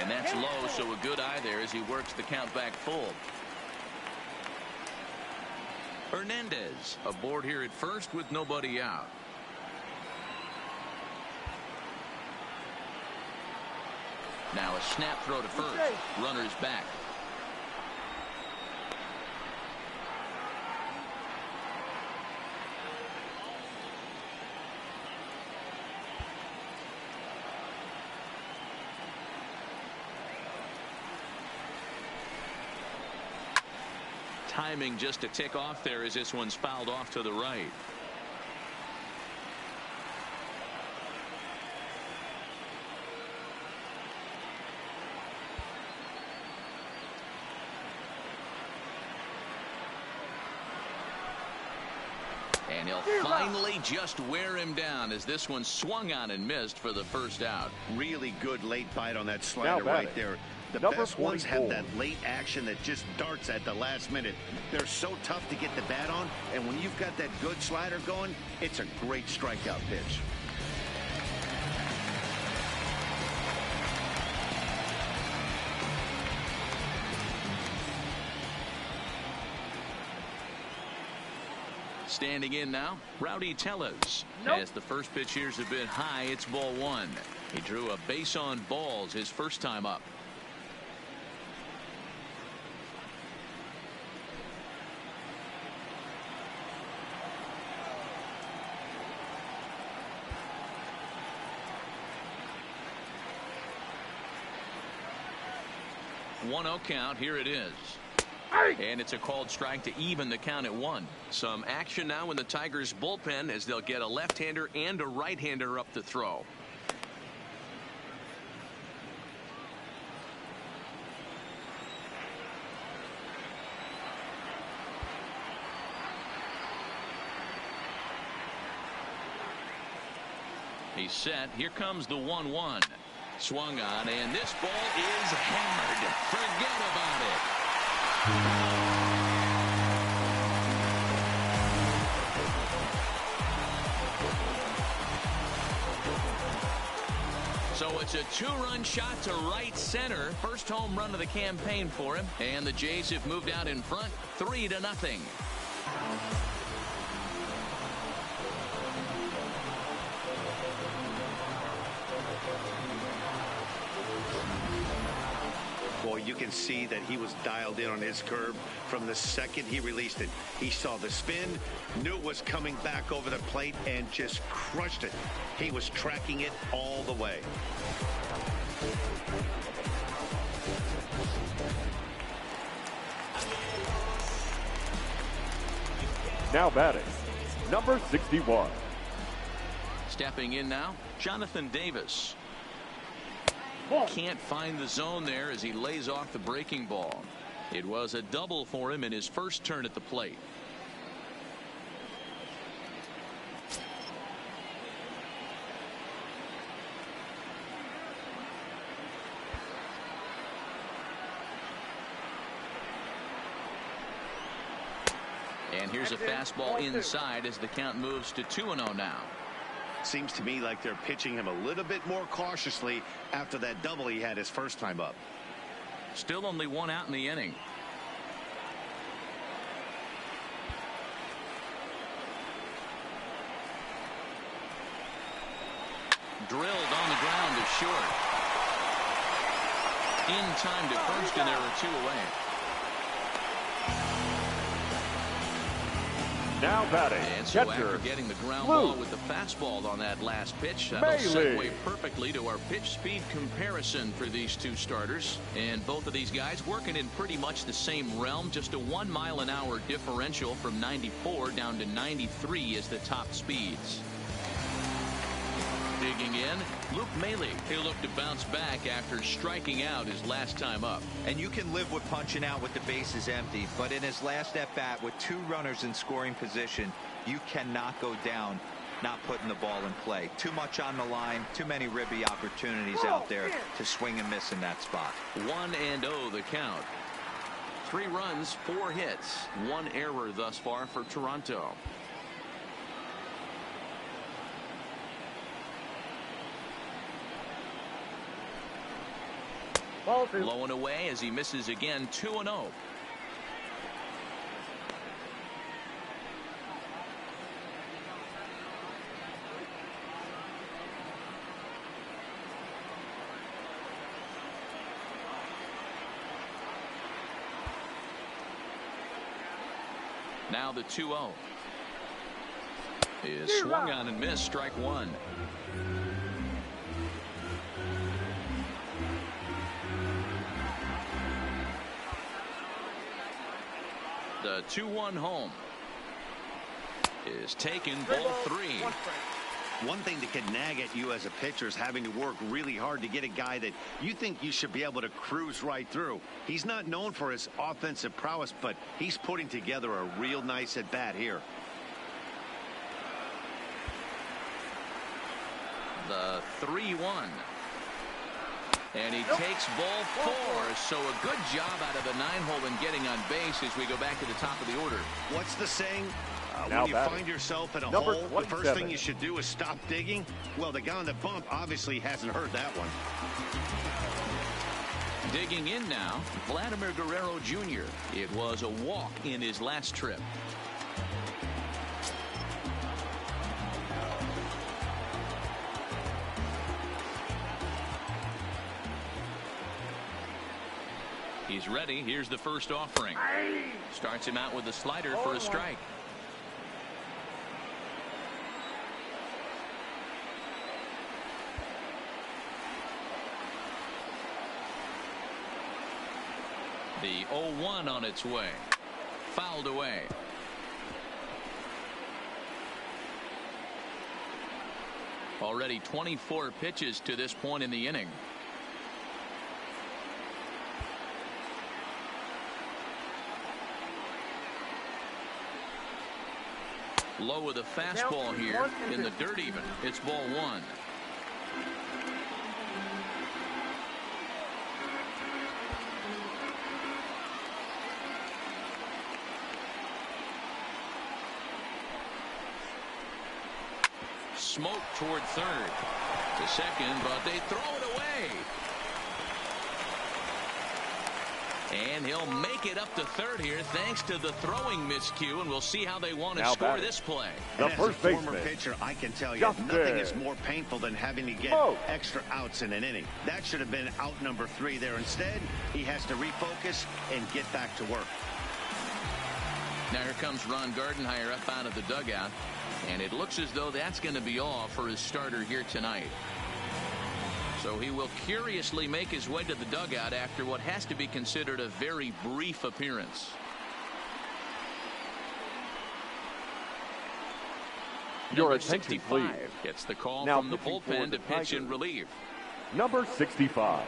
And that's low, so a good eye there as he works the count back full. Hernandez aboard here at first with nobody out. Now a snap throw to first. Runners back. Timing just a tick off there as this one's fouled off to the right. And he'll finally just wear him down as this one swung on and missed for the first out. Really good late bite on that slider right there. The best ones have that late action that just darts at the last minute. They're so tough to get the bat on, and when you've got that good slider going, it's a great strikeout pitch. Standing in now, Rowdy Tellez. As the first pitch here's a bit high, it's ball one. He drew a base on balls his first time up. One 0 count. Here it is. And it's a called strike to even the count at one. Some action now in the Tigers bullpen as they'll get a left-hander and a right-hander up to throw. He's set. Here comes the 1-1. Swung on, and this ball is hammered. Forget about it. So it's a 2-run shot to right center. First home run of the campaign for him. And the Jays have moved out in front 3-0. Boy, you can see that he was dialed in on his curve from the second he released it. He saw the spin, knew it was coming back over the plate, and just crushed it. He was tracking it all the way. Now batting, number 61. Stepping in now, Jonathan Davis. Can't find the zone there as he lays off the breaking ball. It was a double for him in his first turn at the plate. And here's a fastball inside as the count moves to 2-0 now. Seems to me like they're pitching him a little bit more cautiously after that double he had his first time up. Still only 1 out in the inning. Drilled on the ground to short. In time to first, and there are 2 away. Now batting, and so catcher, after getting the ground Luke. ball with the fastball on that last pitch, that'll segue perfectly to our pitch speed comparison for these 2 starters. And both of these guys working in pretty much the same realm. Just a 1 mile-an-hour differential from 94 down to 93 is the top speeds. Digging in, Luke Maile. He'll look to bounce back after striking out his last time up. And you can live with punching out with the bases empty, but in his last at bat with 2 runners in scoring position, you cannot go down not putting the ball in play. Too much on the line, too many ribby opportunities out there to swing and miss in that spot. 1-0 the count. 3 runs, 4 hits, 1 error thus far for Toronto. Low and away as he misses again. 2-0. Now the 2-0 is swung on and missed. Strike 1. The 2-1 home is taken. Ball 3. One thing that can nag at you as a pitcher is having to work really hard to get a guy that you think you should be able to cruise right through. He's not known for his offensive prowess, but he's putting together a real nice at bat here. The 3-1. And he takes ball 4. So a good job out of the 9-hole in getting on base as we go back to the top of the order. What's the saying? Now when you find yourself in a hole, the first thing you should do is stop digging. Well, the guy on the bump obviously hasn't heard that one. Digging in now, Vladimir Guerrero Jr. It was a walk in his last trip. He's ready. Here's the first offering. Starts him out with a slider for a strike. The 0-1 on its way. Fouled away. Already 24 pitches to this point in the inning. Low with a fastball here in the dirt even. It's ball 1. smoke toward third. To second, but they throw it away. And he'll make it up to third here thanks to the throwing miscue, and we'll see how they want to score this play. The first baseman. As a former pitcher, I can tell you, nothing is more painful than having to get extra outs in an inning. That should have been out number 3 there. Instead, he has to refocus and get back to work. Now here comes Ron Gardenhire up out of the dugout, and it looks as though that's going to be all for his starter here tonight. So he will curiously make his way to the dugout after what has to be considered a very brief appearance. Your Number attention, 65 please. gets the call Now from the pitching for bullpen the to pitch in Tigers. relief. Number 65.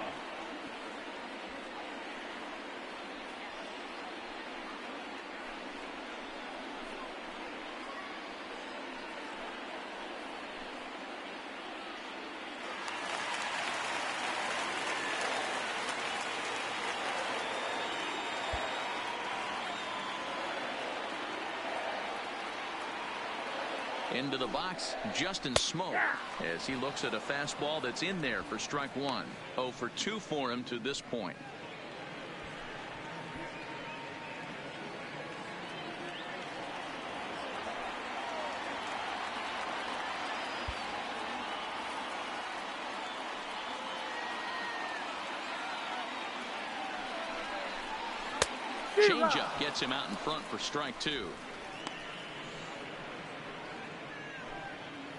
Into the box, Justin Smoke, as he looks at a fastball that's in there for strike 1. 0 for 2 for him to this point. Changeup gets him out in front for strike 2.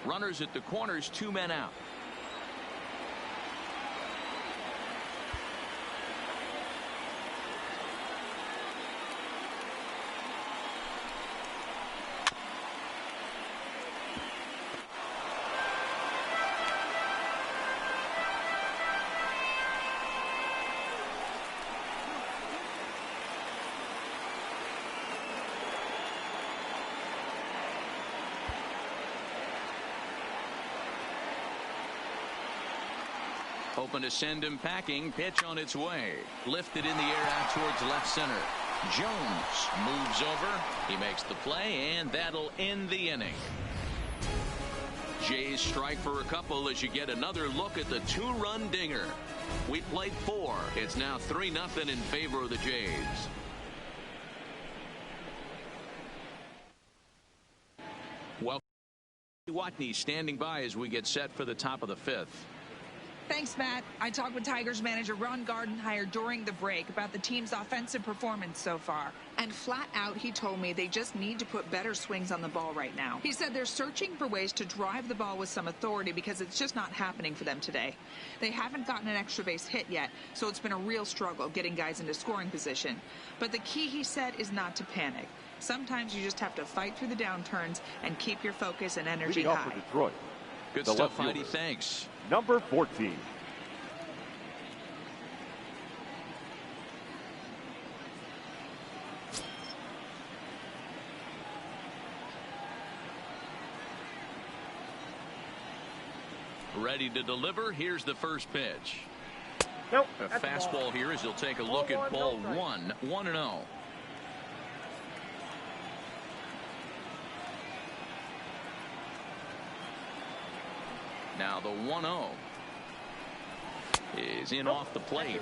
Runners at the corners, 2 men out. Open to send him packing. Pitch on its way. Lifted in the air out towards left center. Jones moves over. He makes the play, and that'll end the inning. Jays strike for a couple as you get another look at the 2-run dinger. We played 4. It's now 3-0 in favor of the Jays. Well, Watney standing by as we get set for the top of the 5th. Thanks, Matt. I talked with Tigers manager Ron Gardenhire during the break about the team's offensive performance so far. And flat out, he told me they just need to put better swings on the ball right now. He said they're searching for ways to drive the ball with some authority because it's just not happening for them today. They haven't gotten an extra base hit yet, so it's been a real struggle getting guys into scoring position. But the key, he said, is not to panic. Sometimes you just have to fight through the downturns and keep your focus and energy high. For Detroit. Good The stuff, left Heidi. fielder. Thanks. Number 14. Ready to deliver. Here's the first pitch. Nope. A fastball here as he'll take a look at ball 1. 1-0. Now the 1-0 is in off the plate.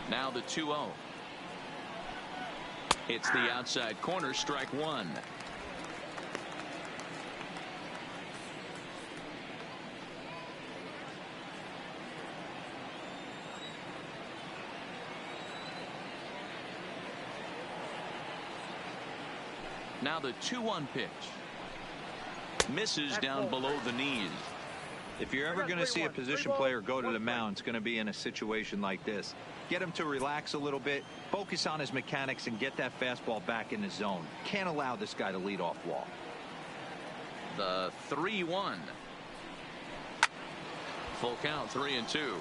Now the 2-0. It's the outside corner, strike 1. Now the 2-1 pitch. Misses down below the knees. If you're ever going to see a position player go to the mound, it's going to be in a situation like this. Get him to relax a little bit, focus on his mechanics, and get that fastball back in the zone. Can't allow this guy to lead off walk. The 3-1. Full count, 3-2.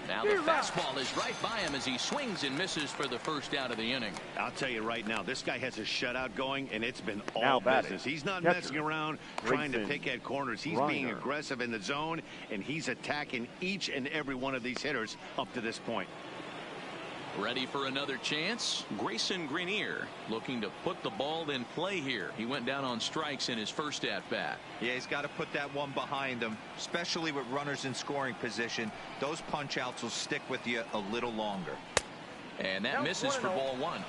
Now the fastball is right by him as he swings and misses for the first out of the inning. I'll tell you right now, this guy has a shutout going, and it's been all business. He's not messing around trying to pick at corners. He's being aggressive in the zone, and he's attacking each and every one of these hitters up to this point. Ready for another chance? Grayson Greenier looking to put the ball in play here. He went down on strikes in his first at-bat. Yeah, he's got to put that one behind him, especially with runners in scoring position. Those punch-outs will stick with you a little longer. And that misses for ball one.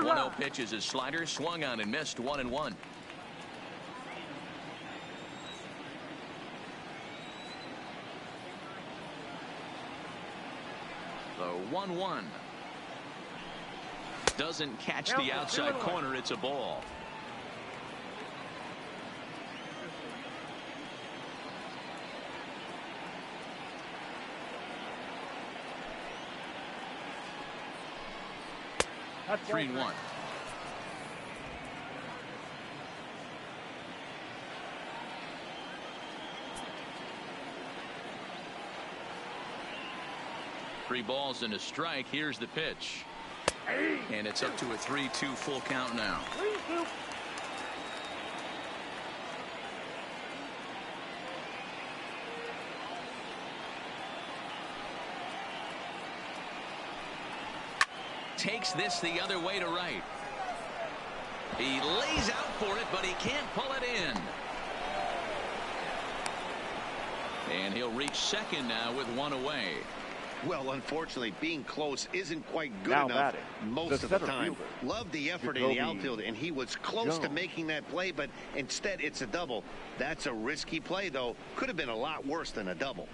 One 0 pitch is his slider, swung on and missed, 1-1. The 1-1 doesn't catch the outside corner. It's a ball. That's 3-1. Three balls and a strike. Here's the pitch. And it's up to a 3-2 full count now. 3-2. Takes this the other way to right. He lays out for it, but he can't pull it in. And he'll reach second now with one away. Well, unfortunately, being close isn't quite good enough most of the time. Loved the effort in the outfield, and he was close to making that play, but instead it's a double. That's a risky play, though. Could have been a lot worse than a double.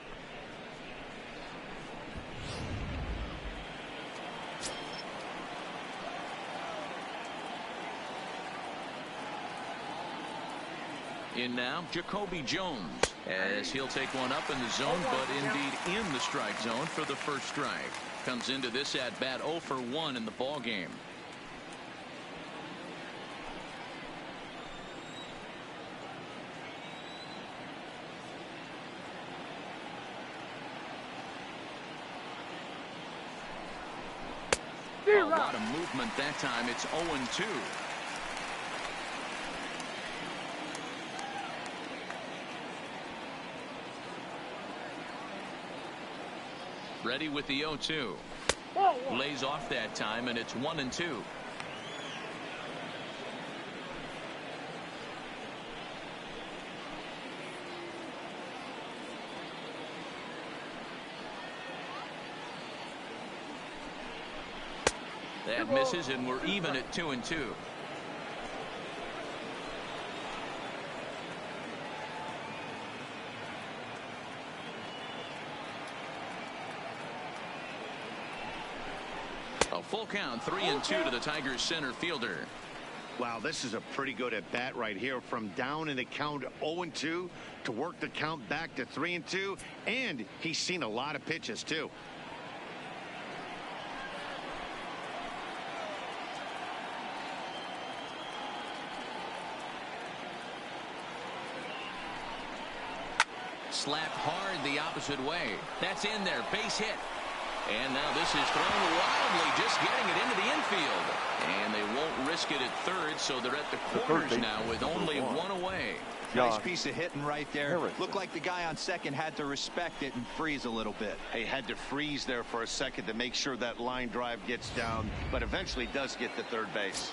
In now, Jacoby Jones, as he'll take one up in the zone, but indeed in the strike zone for the first strike. Comes into this at bat 0 for 1 in the ball game. A lot of movement that time. It's 0-2. Ready with the 0-2. Lays off that time, and it's 1-2. That misses, and we're even at 2-2. A full count, 3-2 to the Tigers center fielder. Wow, this is a pretty good at bat right here. From down in the count 0-2 to work the count back to 3-2, and he's seen a lot of pitches too. Slapped hard the opposite way. That's in there, base hit. And now this is thrown wildly, just getting it into the infield. And they won't risk it at third, so they're at the corners now with only one away. Nice piece of hitting right there. Looked like the guy on second had to respect it and freeze a little bit. He had to freeze there for a second to make sure that line drive gets down, but eventually does get to third base.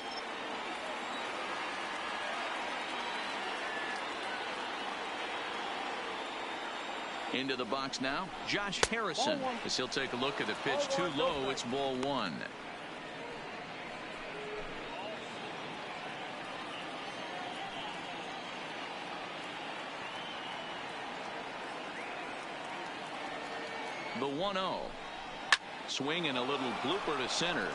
Into the box now, Josh Harrison, as he'll take a look at the pitch too low. It's ball one. The 1-0. Swing and a little blooper to center.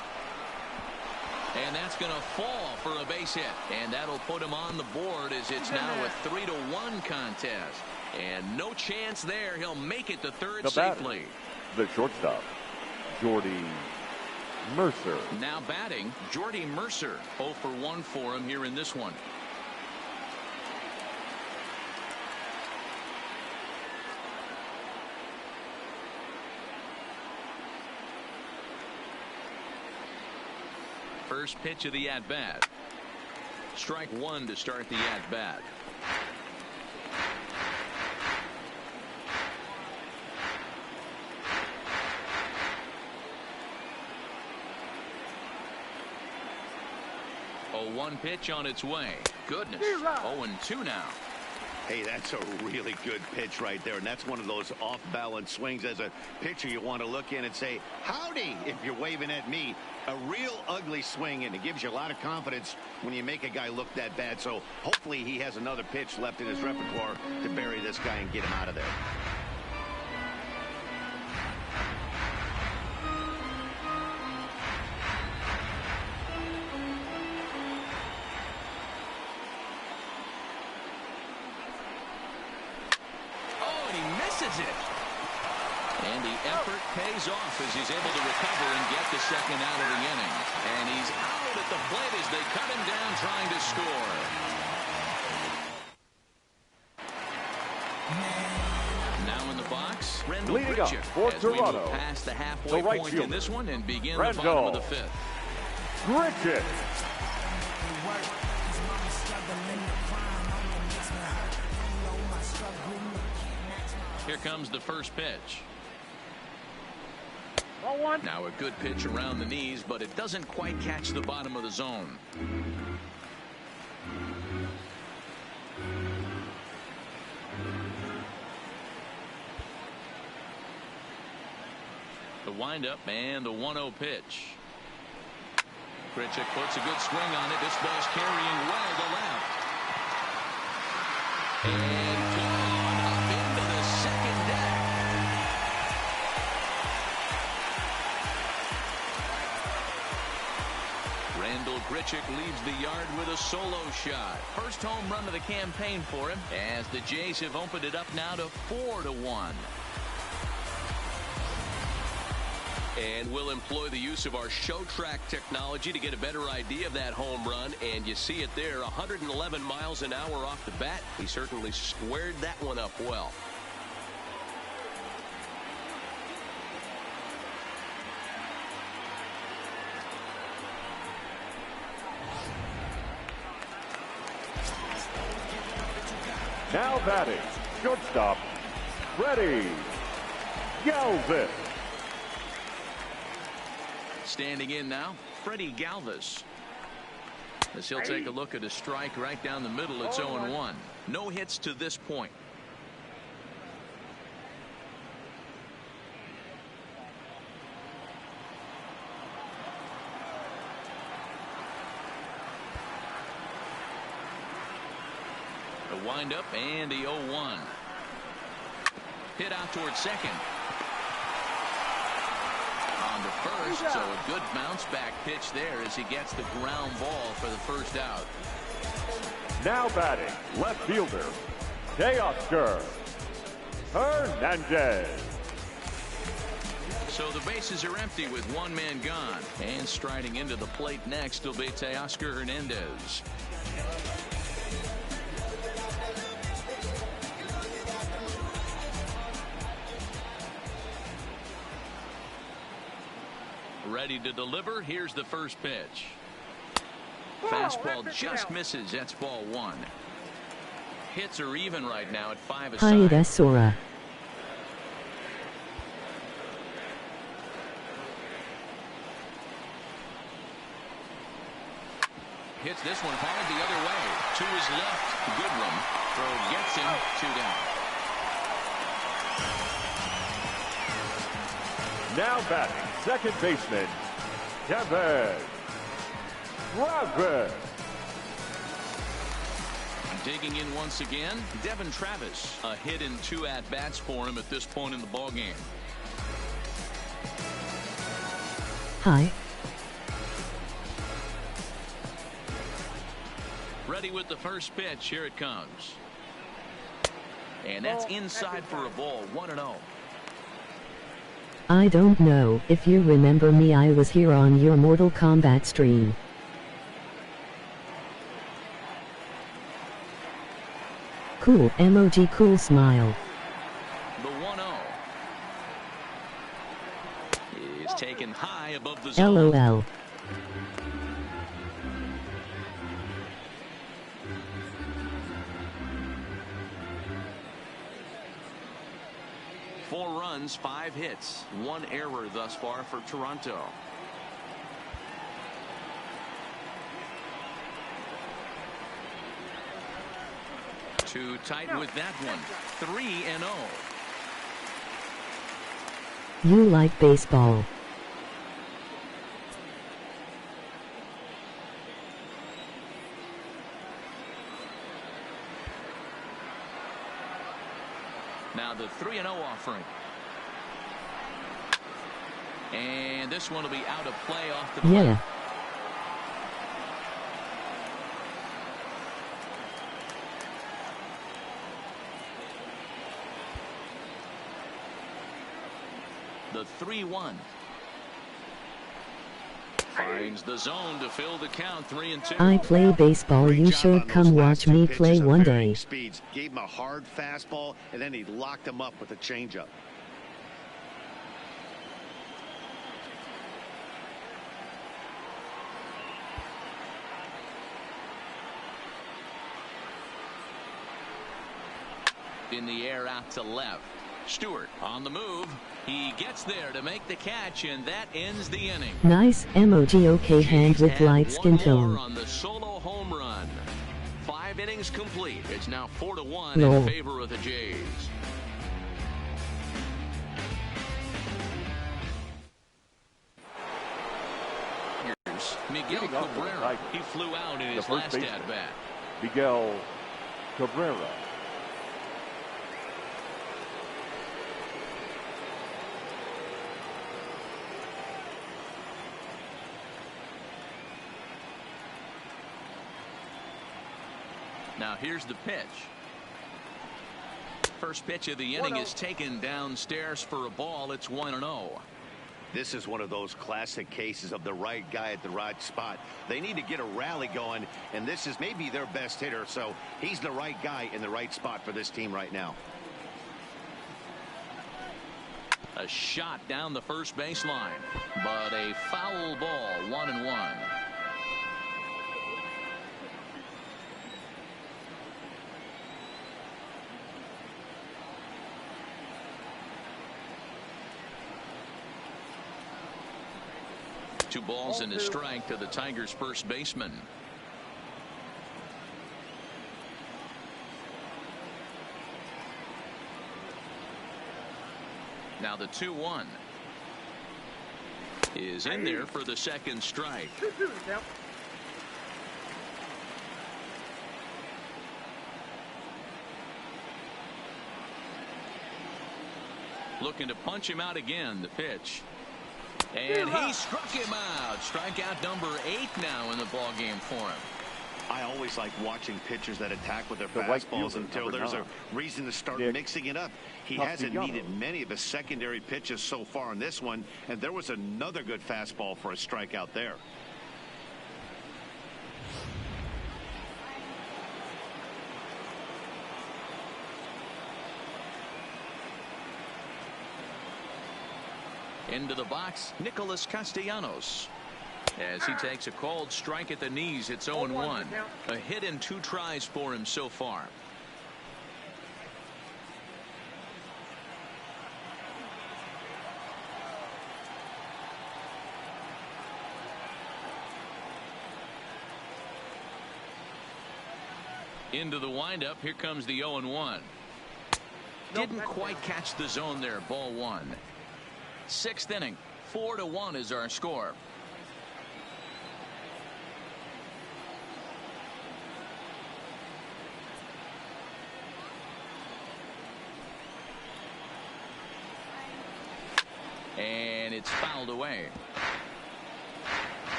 And that's going to fall for a base hit. And that'll put him on the board as it's now a 3-1 contest. And no chance there. He'll make it to third The bat, safely. the shortstop, Jordy Mercer. Now batting, Jordy Mercer. 0 for 1 for him here in this one. First pitch of the at-bat. Strike one to start the at-bat. Oh, one pitch on its way. Goodness. 0-2 now. Hey, that's a really good pitch right there, and that's one of those off-balance swings. As a pitcher, you want to look in and say, howdy, if you're waving at me. A real ugly swing, and it gives you a lot of confidence when you make a guy look that bad. So hopefully he has another pitch left in his repertoire to bury this guy and get him out of there. Oh, and he misses it. And the effort pays off as he's able to recover and get the second out of the inning. And he's out at the plate as they cut him down trying to score. Now in the box, Rendell Leading up Grichuk for as we Toronto, move past the halfway the right point fielder, in this one and begin Rendell the bottom of the fifth. Grichuk. Here comes the first pitch. Now a good pitch around the knees, but it doesn't quite catch the bottom of the zone. The windup and the 1-0 pitch. Grichuk puts a good swing on it. This ball's carrying well to left. And gone up into the second deck. Rendell Grichuk leads the yard with a solo shot. First home run of the campaign for him as the Jays have opened it up now to 4-1. And we'll employ the use of our show track technology to get a better idea of that home run. And you see it there, 111 miles an hour off the bat. He certainly squared that one up well. Now batting, shortstop, Freddie Galvis. Standing in now, Freddie Galvis. As he'll take a look at a strike right down the middle, it's 0-1. No hits to this point. The windup and the 0-1. Hit out towards second. On the first, so a good bounce back pitch there as he gets the ground ball for the first out. Now batting, left fielder, Teoscar Hernandez. So the bases are empty with one man gone. And striding into the plate next will be Teoscar Hernandez. Ready to deliver. Here's the first pitch. Fastball just misses. That's ball one. Hits are even right now at 5 aside. Sora. Hits this one hard the other way. To his left. Goodrum. Throw gets him. 2 down. Now batting, second baseman, Kevin Travis. Digging in once again, Devin Travis. A hit in 2 at-bats for him at this point in the ballgame. Hi. Ready with the first pitch. Here it comes. And that's inside for a ball, 1-0. I don't know if you remember me. I was here on your Mortal Kombat stream. Cool emoji, cool smile. The 1-0 is taken high above the zone. LOL. Four runs, 5 hits, 1 error thus far for Toronto. Too tight with that one. 3-0. You like baseball. Now the 3-0 offering. And this one will be out of play off the plate. Yeah. The 3-1. Finds the zone to fill the count, 3-2. I play baseball. You should come watch me play one day. Speeds. Gave him a hard fastball, and then he locked him up with a changeup. In the air out to left. Stewart on the move. He gets there to make the catch, and that ends the inning. Nice emoji. Okay, hand with light skin tone. On the solo home run. 5 innings complete. It's now 4-1 Lol. in favor of the Jays. Here's Miguel Cabrera. He flew out in his last at bat. Miguel Cabrera. Now here's the pitch. First pitch of the inning is taken downstairs for a ball. It's 1-0. This is one of those classic cases of the right guy at the right spot. They need to get a rally going, and this is maybe their best hitter, so he's the right guy in the right spot for this team right now. A shot down the first baseline, but a foul ball, 1-1. Two balls and a strike to the Tigers' first baseman. Now the 2-1 is in there for the second strike. Looking to punch him out again. The pitch. And he struck him out. Strikeout number 8 now in the ball game for him. I always like watching pitchers that attack with their fastballs until there's a reason to start mixing it up. He hasn't needed many of his secondary pitches so far in this one, and there was another good fastball for a strikeout there. Into the box, Nicholas Castellanos. As he takes a called strike at the knees, it's 0-1. A hit and 2 tries for him so far. Into the windup, here comes the 0-1. Didn't quite catch the zone there, ball 1. 6th inning, 4-1 is our score. And it's fouled away.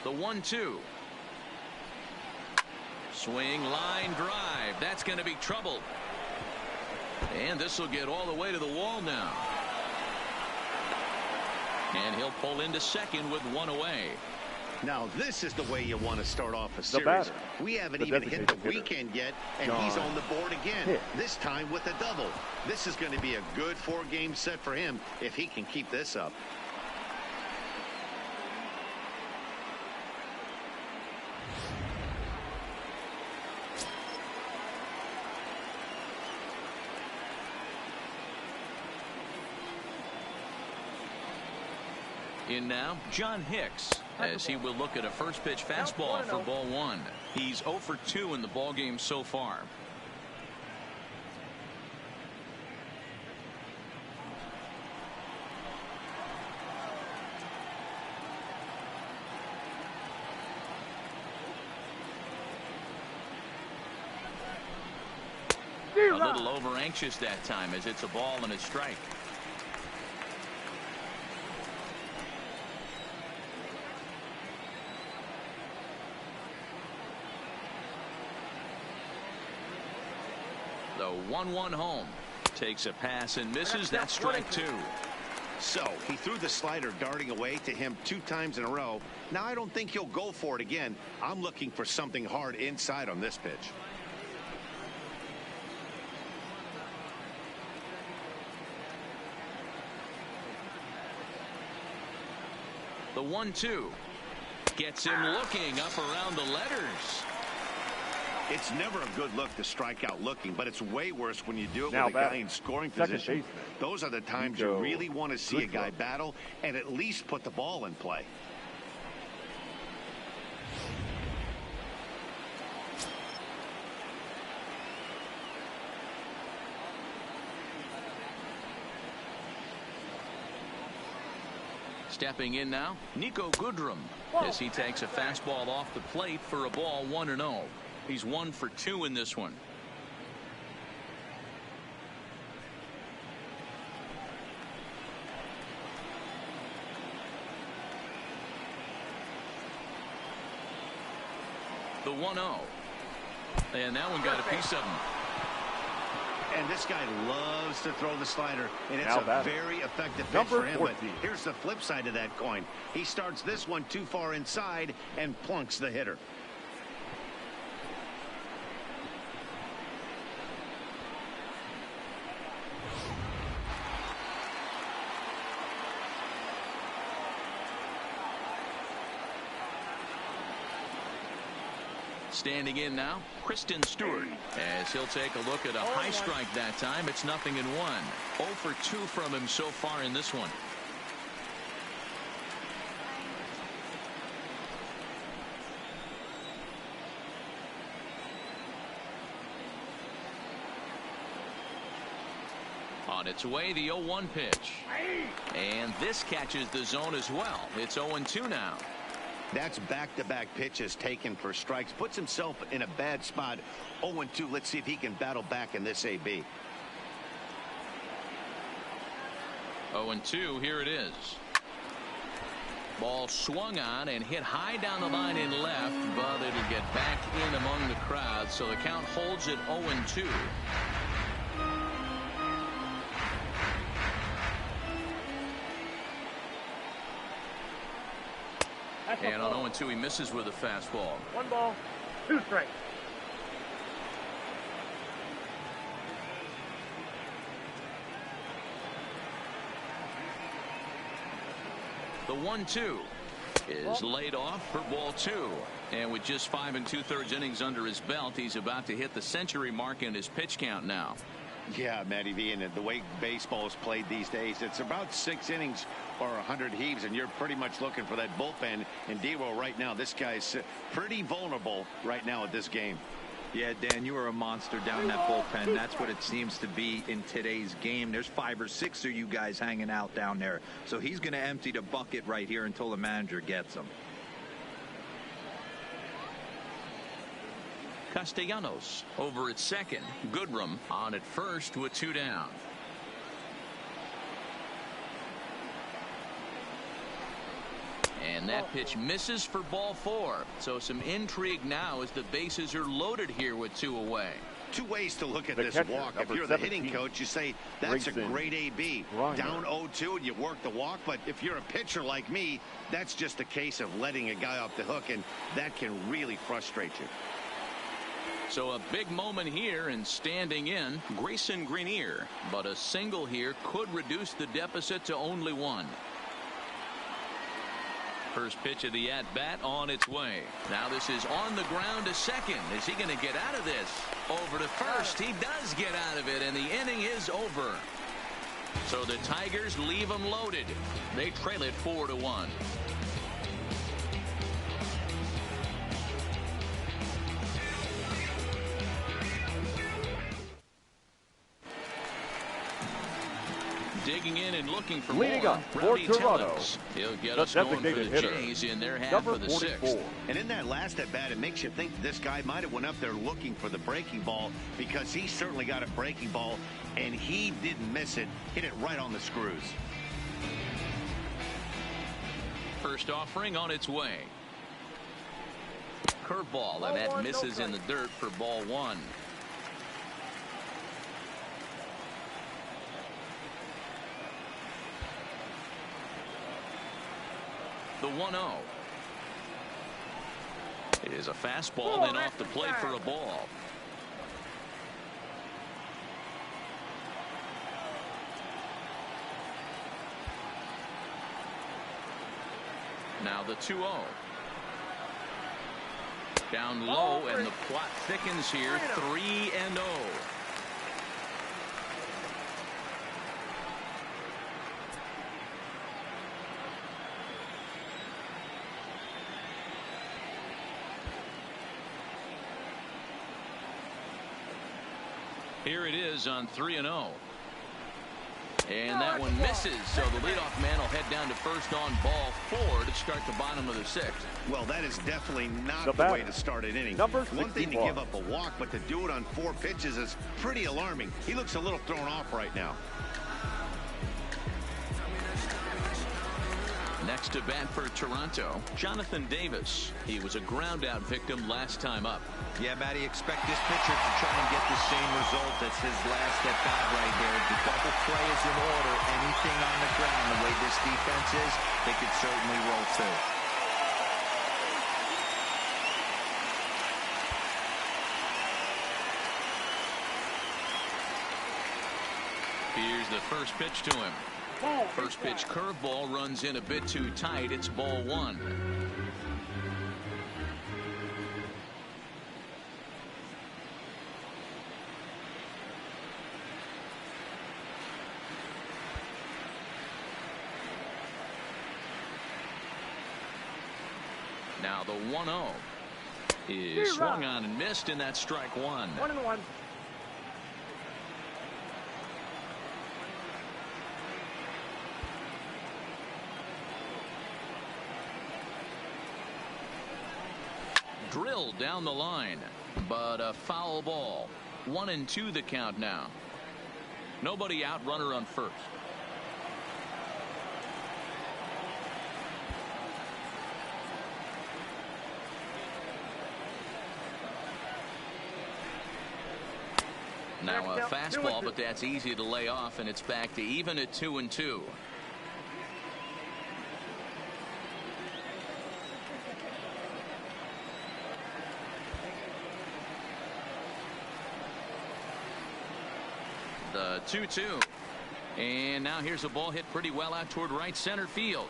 The 1-2. Swing, line drive. That's going to be trouble. And this will get all the way to the wall now. And he'll pull into second with one away. Now this is the way you want to start off a series. We haven't even hit the weekend yet, and he's on the board again, this time with a double. This is going to be a good 4-game set for him if he can keep this up. In now, John Hicks, as he will look at a first pitch fastball for ball 1. He's 0 for 2 in the ball game so far. A little over anxious that time as it's a ball and a strike. The 1-1 home. Takes a pass and misses. That's strike 2. So he threw the slider darting away to him 2 times in a row. Now I don't think he'll go for it again. I'm looking for something hard inside on this pitch. The 1-2 gets him looking up around the letters. It's never a good look to strike out looking, but it's way worse when you do it with a guy in scoring position. Those are the times you really want to see a guy battle and at least put the ball in play. Stepping in now, Niko Goodrum, as he takes a fastball off the plate for a ball 1-0. He's 1 for 2 in this one. The 1-0. And that one got a piece of him. And this guy loves to throw the slider, and it's a very effective pitch for him. But here's the flip side of that coin. He starts this one too far inside and plunks the hitter. Standing in now, Kristen Stewart, as he'll take a look at a high strike that time. It's 0-1. 0 for 2 from him so far in this one. On its way, the 0-1 pitch. And this catches the zone as well. It's 0-2 now. That's back-to-back pitches taken for strikes. Puts himself in a bad spot. 0-2. Let's see if he can battle back in this AB. 0-2. Here it is. Ball swung on and hit high down the line in left, but it'll get back in among the crowd. So the count holds at 0-2. And on 0-2, he misses with a fastball. 1 ball, 2 strikes. The 1-2 is laid off for ball 2. And with just 5 2/3 innings under his belt, he's about to hit the century mark in his pitch count now. Yeah, Matty V, and the way baseball is played these days, it's about 6 innings or 100 heaves, and you're pretty much looking for that bullpen. And D-Roll right now, this guy's pretty vulnerable right now at this game. Yeah, Dan, you are a monster down in that bullpen. That's what it seems to be in today's game. There's 5 or 6 of you guys hanging out down there. So he's going to empty the bucket right here until the manager gets him. Castellanos over at second. Goodrum on at first with 2 down. And that pitch misses for ball 4. So some intrigue now as the bases are loaded here with 2 away. 2 ways to look at The this catcher, walk. If number you're the 17, hitting coach, you say that's a Grayson great AB. Griner. Down 0-2 and you work the walk. But if you're a pitcher like me, that's just a case of letting a guy off the hook, and that can really frustrate you. So a big moment here, and standing in Grayson Griner. But a single here could reduce the deficit to only 1. First pitch of the at-bat on its way. Now this is on the ground to second. Is he going to get out of this? Over to first. He does get out of it, and the inning is over. So the Tigers leave them loaded. They trail it 4-1. Digging in and looking for Leading more. up for Rowdy Toronto, Tellez. He'll get the us going for the designated hitter, Jays in their half number of the 44. 6th. And in that last at bat, it makes you think this guy might have went up there looking for the breaking ball, because he certainly got a breaking ball and he didn't miss it. Hit it right on the screws. First offering on its way. Curveball, and that misses in the dirt for ball 1. The 1-0. It is a fastball and off the plate for a ball. Now the 2-0. Down low, and the plot thickens here. 3-0. Here it is on 3-0. And that one misses, so the leadoff man will head down to first on ball 4 to start the bottom of the 6th. Well, that is definitely not The the way batter, to start an inning. number One thing to 61. give up a walk, but to do it on 4 pitches is pretty alarming. He looks a little thrown off right now. Next to bat for Toronto, Jonathan Davis. He was a ground out victim last time up. Yeah, Matty, expect this pitcher to try and get the same result as his last at bat right here. The double play is in order. Anything on the ground, the way this defense is, they could certainly roll through. Here's the first pitch to him. First pitch curveball runs in a bit too tight. It's ball 1. Now the 1-0 is swung on and missed, and that's strike 1. 1-1. Drilled down the line, but a foul ball. 1-2 the count now. Nobody out, runner on first. Now a fastball, but that's easy to lay off, and it's back to even at 2-2. The 2-2. And now here's a ball hit pretty well out toward right center field.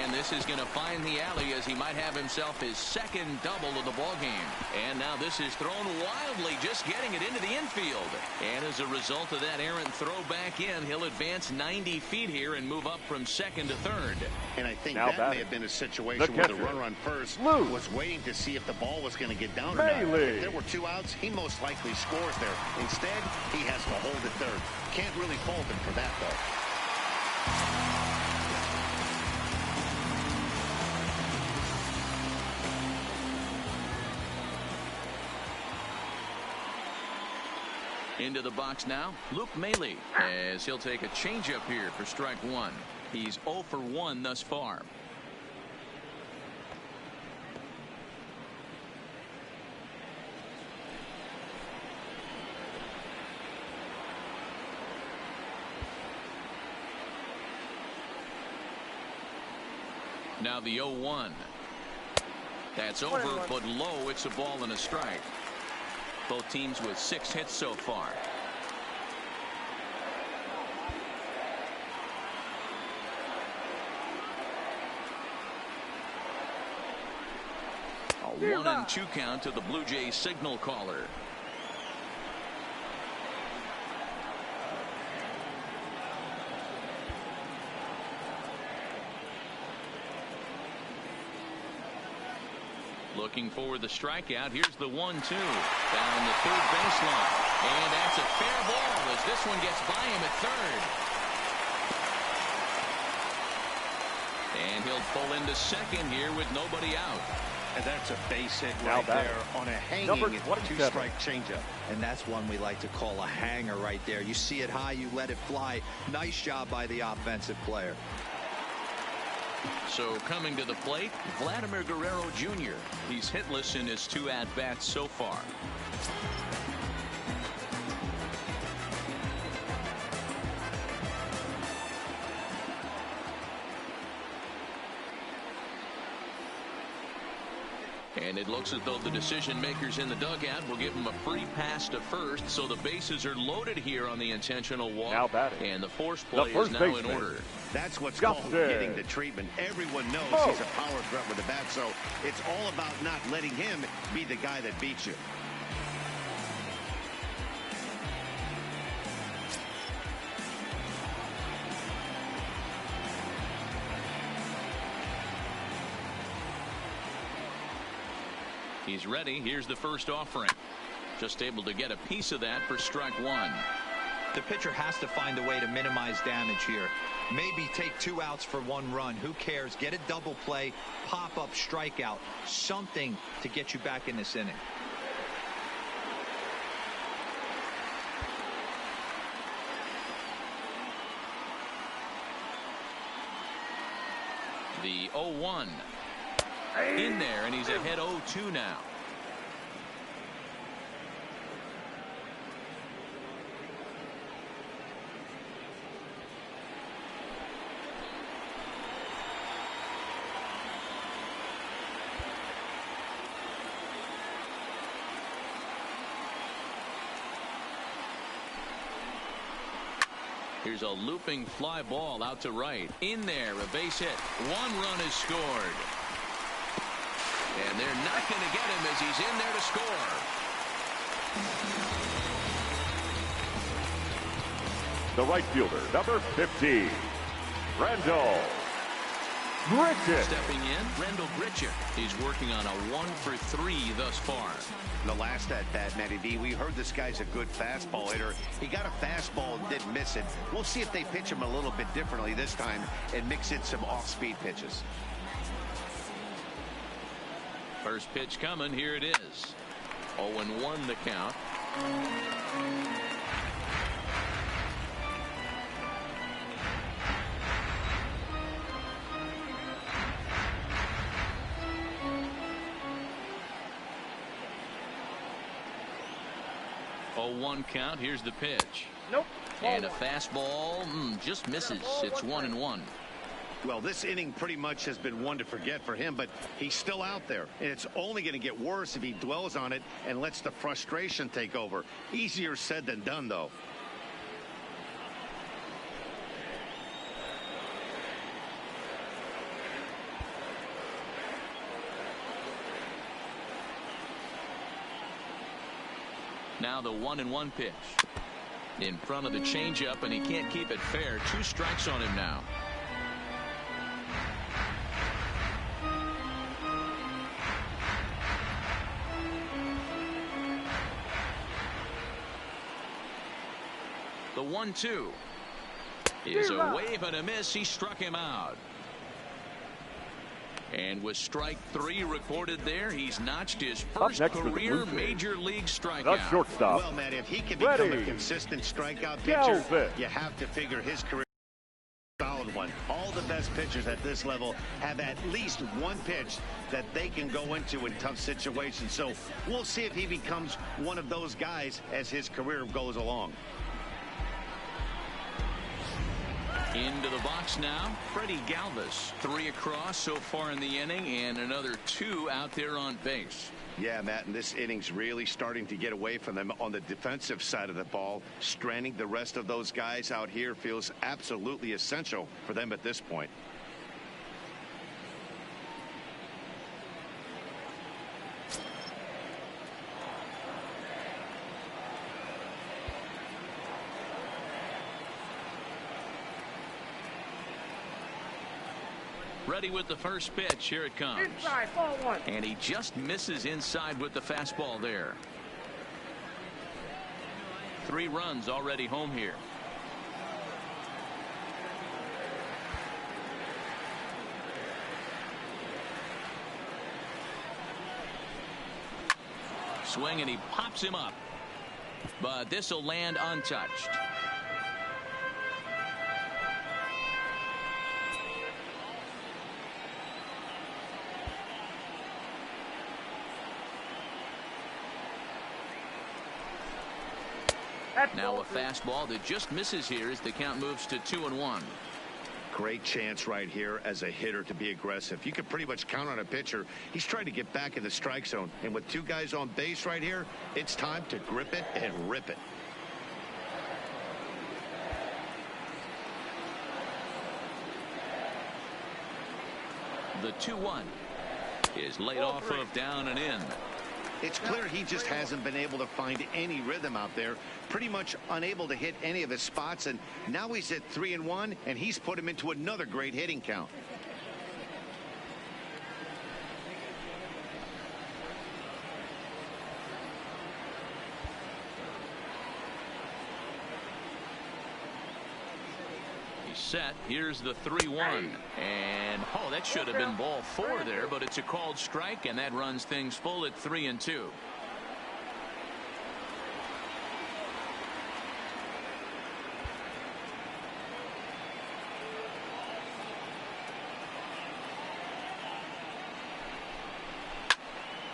And this is going to find the alley as he might have himself his second double of the ball game. And now this is thrown wildly, just getting it into the infield. And as a result of that errant throw back in, he'll advance 90 feet here and move up from second to third. And I think Now that may have been a situation the where the catcher, runner on first Lou. was waiting to see if the ball was going to get down or not. Bailey. If there were 2 outs, he most likely scores there. Instead, he has to hold it third. Can't really fault him for that, though. Into the box now, Luke Maile, as he'll take a changeup here for strike 1. He's 0 for 1 thus far. Now the 0-1. That's over, but low. It's a ball and a strike. Both teams with 6 hits so far. A 1-2 count to the Blue Jays signal caller. Looking for the strikeout. Here's the 1-2 down the third baseline. And that's a fair ball as this one gets by him at third. And he'll pull into second here with nobody out. And that's a base hit right there on a hanging 2-strike changeup. And that's one we like to call a hanger right there. You see it high, you let it fly. Nice job by the offensive player. So coming to the plate, Vladimir Guerrero Jr. He's hitless in his 2 at-bats so far. And it looks as though the decision makers in the dugout will give him a free pass to first, so the bases are loaded here on the intentional walk. Now batting. And the force play is now in order. That's what's called getting the treatment. Everyone knows he's a power threat with the bat, so it's all about not letting him be the guy that beats you. He's ready. Here's the first offering. Just able to get a piece of that for strike 1. The pitcher has to find a way to minimize damage here. Maybe take 2 outs for 1 run. Who cares? Get a double play, pop up, strikeout. Something to get you back in this inning. The 0-1. In there, and he's ahead 0-2 now. Here's a looping fly ball out to right. In there, a base hit. 1 run is scored. And they're not going to get him as he's in there to score. The right fielder, number 15, Randall Grichuk. Stepping in, Randall Grichuk. He's working on a 1 for 3 thus far. The last at-bat, Matty D, we heard this guy's a good fastball hitter. He got a fastball and didn't miss it. We'll see if they pitch him a little bit differently this time and mix in some off-speed pitches. First pitch coming. Here it is. 0-1 the count. One count. Here's the pitch. Nope. And a fastball just misses. It's 1-1. Well, this inning pretty much has been one to forget for him, but he's still out there, and it's only going to get worse if he dwells on it and lets the frustration take over. Easier said than done, though. Now the 1-1 pitch. In front of the changeup, and he can't keep it fair. 2 strikes on him now. The 1-2 is a wave and a miss. He struck him out. And with strike 3 recorded there, he's notched his first career major league strikeout. The shortstop. Well, Matt, if he can become a consistent strikeout pitcher, you have to figure his career is solid. solid one. All the best pitchers at this level have at least one pitch that they can go into in tough situations. So we'll see if he becomes one of those guys as his career goes along. Into the box now, Freddie Galvis. 3 across so far in the inning, and another 2 out there on base. Yeah, Matt, and this inning's really starting to get away from them on the defensive side of the ball. Stranding the rest of those guys out here feels absolutely essential for them at this point. Ready with the first pitch. Here it comes. Inside, ball 1. And he just misses inside with the fastball there. 3 runs already home here. Swing, and he pops him up. But this will land untouched. Now a fastball that just misses here as the count moves to 2-1. Great chance right here as a hitter to be aggressive. You can pretty much count on a pitcher. He's trying to get back in the strike zone. And with 2 guys on base right here, it's time to grip it and rip it. The 2-1 is laid off of down and in. It's clear he just hasn't been able to find any rhythm out there. Pretty much unable to hit any of his spots. And now he's at 3-1, and he's put him into another great hitting count. He's set. Here's the 3-1. And, oh, that should have been ball 4 there, but it's a called strike, and that runs things full at 3-2.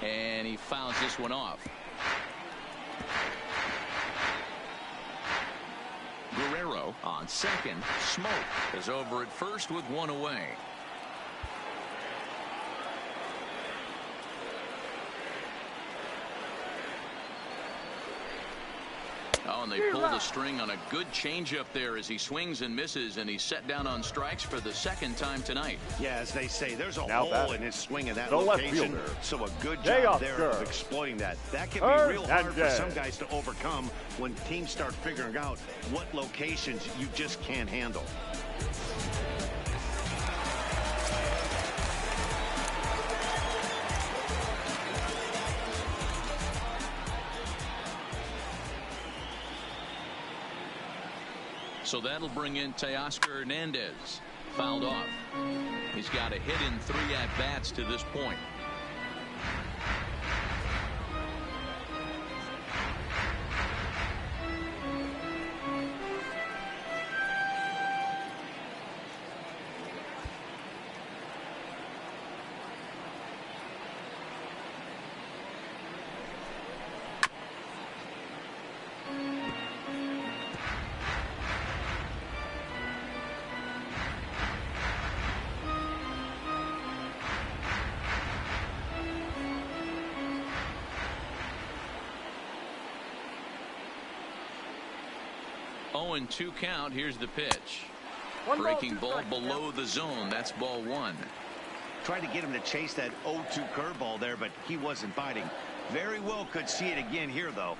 And he fouls this one off. Guerrero on second. Smoke is over at first with 1 away. Oh, and they pull the string on a good changeup there as he swings and misses, and he's set down on strikes for the 2nd time tonight. Yeah, as they say, there's a hole in his swing in that the location. left fielder, So a good job there Oscar. of exploiting that. That can be real hard for some guys to overcome when teams start figuring out what locations you just can't handle. So that'll bring in Teoscar Hernandez. Fouled off. He's got a hit in 3 at-bats to this point. And 2 count. Here's the pitch. Breaking ball below the zone. That's ball 1. Tried to get him to chase that 0-2 curveball there, but he wasn't biting. Very well could see it again here, though.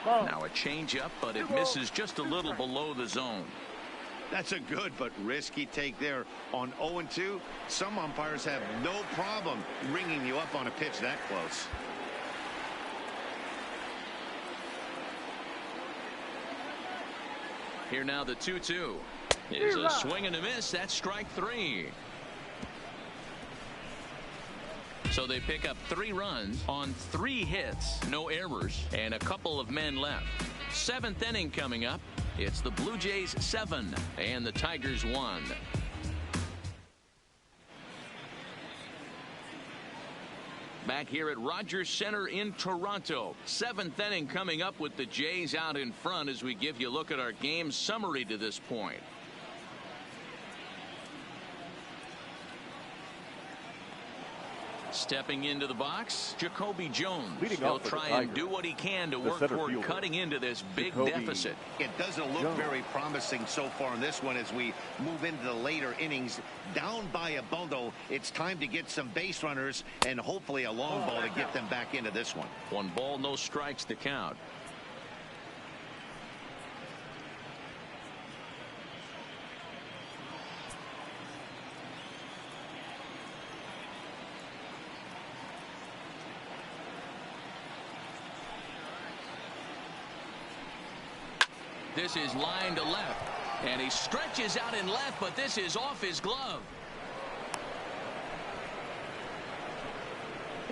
Now a changeup, but it misses just a little below the zone. That's a good but risky take there. On 0-2, some umpires have no problem ringing you up on a pitch that close. Here now the 2-2 is a swing and a miss. That's strike 3. So they pick up 3 runs on 3 hits, no errors, and a couple of men left. 7th inning coming up. It's the Blue Jays 7 and the Tigers 1. Back here at Rogers Center in Toronto. 7th inning coming up with the Jays out in front as we give you a look at our game summary to this point. Stepping into the box, Jacoby Jones. He'll try and do what he can to work toward cutting into this big deficit. It doesn't look very promising so far in this one as we move into the later innings. Down by a bundle, it's time to get some base runners and hopefully a long ball to get them back into this one. 1 ball, no strikes to count. This is line to left, and he stretches out in left, but this is off his glove.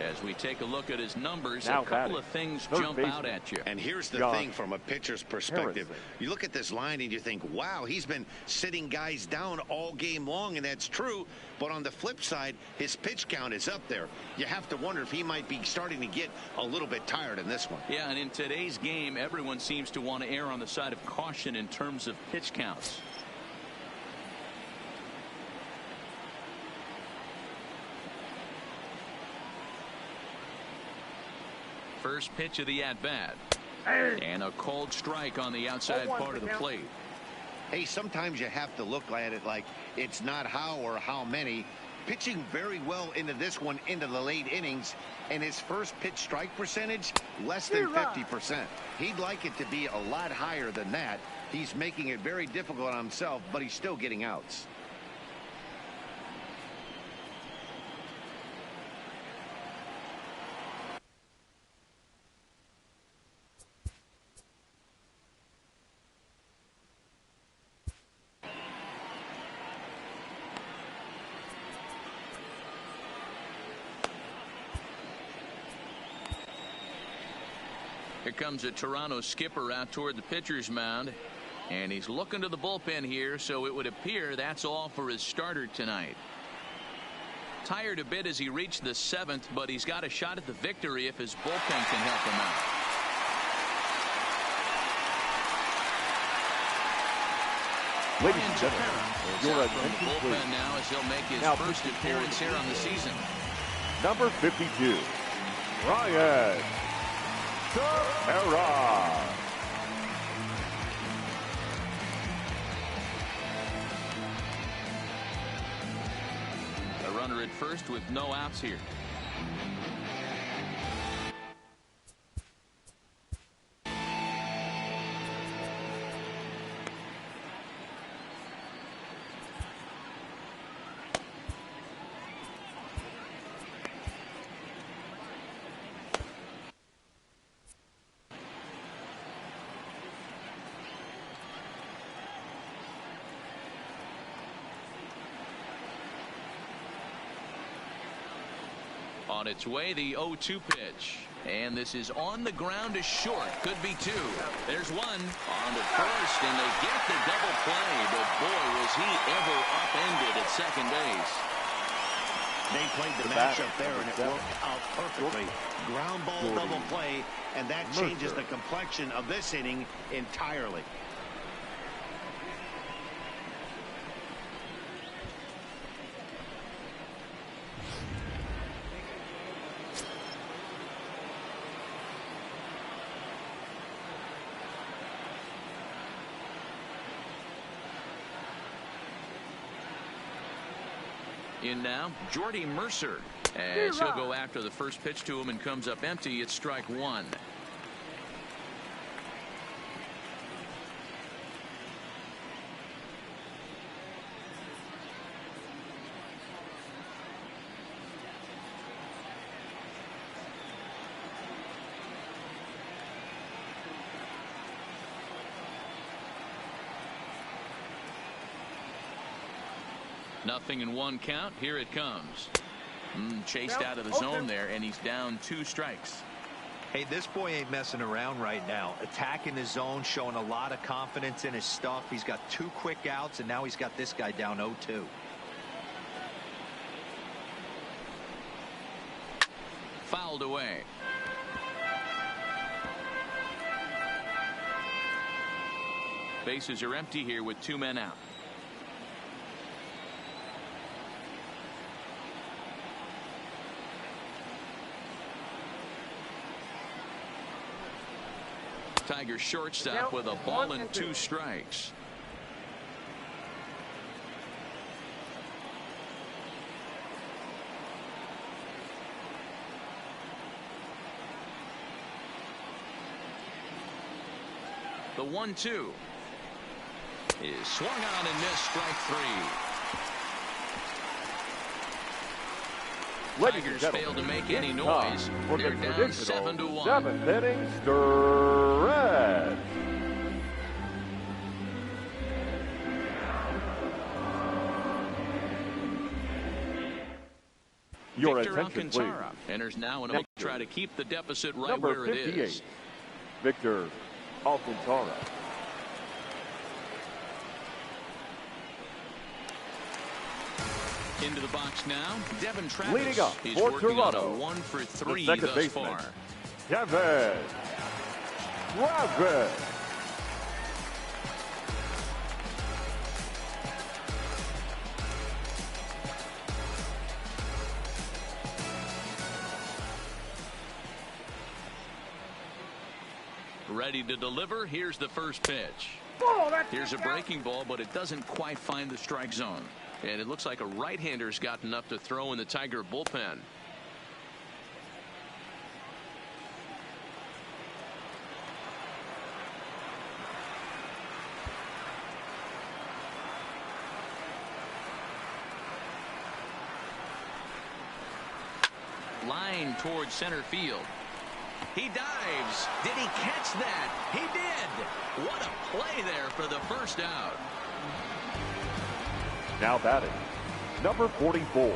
As we take a look at his numbers, a couple of things jump out at you. And here's the thing from a pitcher's perspective. You look at this line and you think, wow, he's been sitting guys down all game long, and that's true. But on the flip side, his pitch count is up there. You have to wonder if he might be starting to get a little bit tired in this one. Yeah, and in today's game, everyone seems to want to err on the side of caution in terms of pitch counts. First pitch of the at-bat. And a cold strike on the outside part of the plate. Hey, sometimes you have to look at it like it's not how or how many. Pitching very well into this one into the late innings, and his first pitch strike percentage less than 50%. He'd like it to be a lot higher than that. He's making it very difficult on himself, but he's still getting outs. Here comes a Toronto skipper out toward the pitcher's mound, and he's looking to the bullpen here, so it would appear that's all for his starter tonight. Tired a bit as he reached the 7th, but he's got a shot at the victory if his bullpen can help him out. Ladies and gentlemen, your attention bullpen now as he'll make his first appearance here on the season. Number 52, Ryan Tejera. A runner at first with no outs here. On its way, the 0-2 pitch. And this is on the ground to short. Could be 2. There's 1 on to first, and they get the double play. But boy, was he ever upended at second base. They played the matchup there, and it worked out perfectly. Ground ball double play, and that changes the complexion of this inning entirely. In now, Jordy Mercer, as he'll go after the first pitch to him and comes up empty. It's strike 1. Nothing in 1 count. Here it comes. Chased out of the zone there, and he's down 2 strikes. Hey, this boy ain't messing around right now. Attacking the zone, showing a lot of confidence in his stuff. He's got 2 quick outs, and now he's got this guy down 0-2. Fouled away. Bases are empty here with 2 men out. Tiger shortstop with a ball and 2 strikes. The 1-2 is swung on and missed, strike 3. Tigers failed to make any noise. They're down 7-1. 7th inning stretch. Your Victor attention, Alcantara please. enters now and will try to keep the deficit right Number where it 58, is. Victor Alcantara. Into the box now, Devin Travis. Leading up He's for working Toronto, on a 1-for-3 second thus baseman, far. Devin Travis. Ready to deliver. Here's the first pitch. Here's a breaking ball, but it doesn't quite find the strike zone. And it looks like a right-hander's got enough to throw in the Tiger bullpen. Line towards center field. He dives. Did he catch that? He did. What a play there for the first out. Now batting, number 44.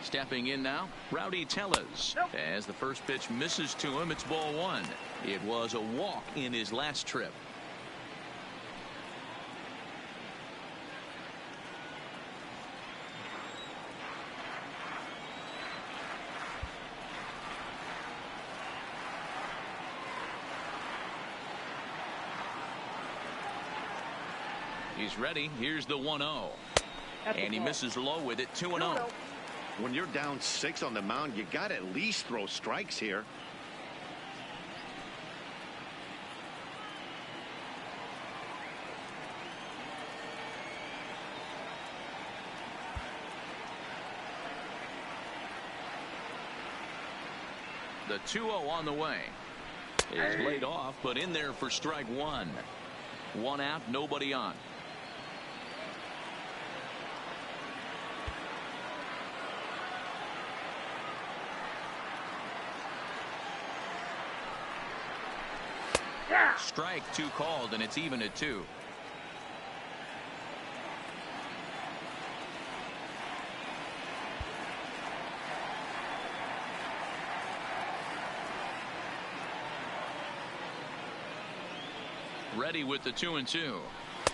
Stepping in now, Rowdy Tellez. As the first pitch misses to him, it's ball 1. It was a walk in his last trip. He's ready. Here's the 1-0. And he misses low with it, 2-0. When you're down 6 on the mound, you got to at least throw strikes here. The 2-0 on the way is laid off, but in there for strike 1. 1 out, nobody on. Strike 2 called, and it's even at 2. Ready with the 2-2.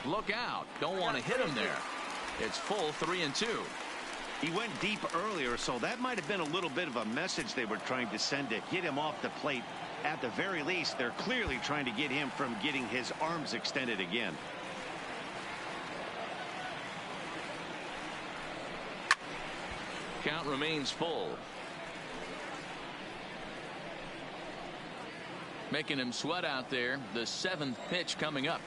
Look out. Don't want to hit him there. It's full 3-2. He went deep earlier, so that might have been a little bit of a message they were trying to send to get him off the plate. At the very least, they're clearly trying to get him from getting his arms extended again. Count remains full. Making him sweat out there. The 7th pitch coming up.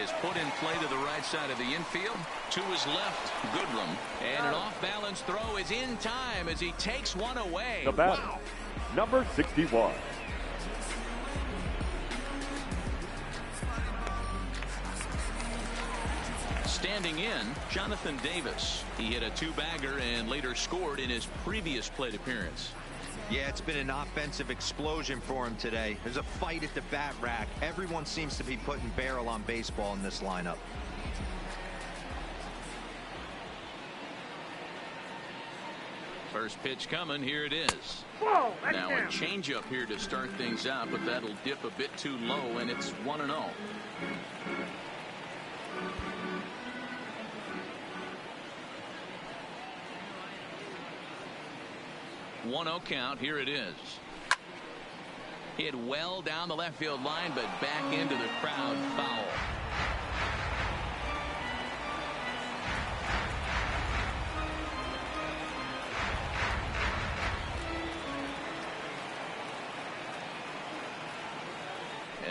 is put in play to the right side of the infield. To his left, Goodrum. And an off-balance throw is in time as he takes one away. The batter, Wow. number 61. Standing in, Jonathan Davis. He hit a two-bagger and later scored in his previous plate appearance. Yeah, it's been an offensive explosion for him today. There's a fight at the bat rack. Everyone seems to be putting barrel on baseball in this lineup. First pitch coming. Here it is. Whoa, now a changeup here to start things out, but that'll dip a bit too low, and it's 1-0. 1-0 count. Here it is. Hit well down the left field line, but back into the crowd. Foul.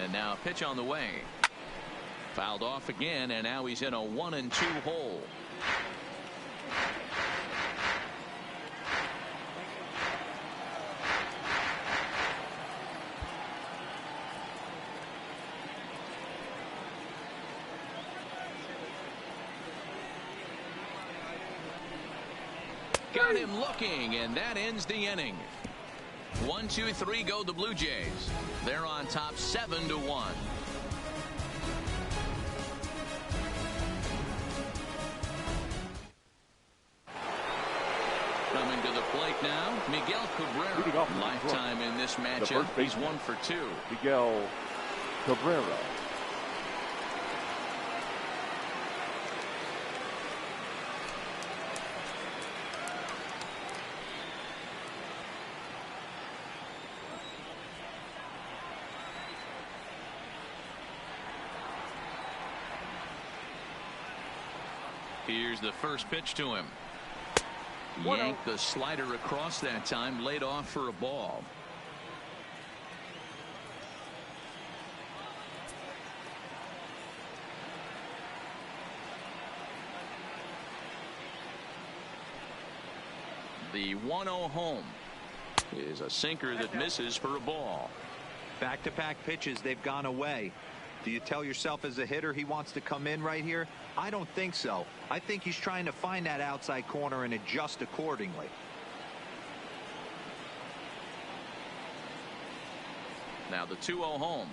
And now a pitch on the way. Fouled off again, and now he's in a 1-2 hole. Got him looking, and that ends the inning. 1, 2, 3 go the Blue Jays. They're on top 7-1. Coming to the plate now, Miguel Cabrera. Lifetime in this matchup. He's 1 for 2. Miguel Cabrera. Here's the first pitch to him. Yanked the slider across that time, laid off for a ball. The 1-0 home is a sinker that misses for a ball. Back-to-back pitches, they've gone away. Do you tell yourself as a hitter he wants to come in right here? I don't think so. I think he's trying to find that outside corner and adjust accordingly. Now the 2-0 home.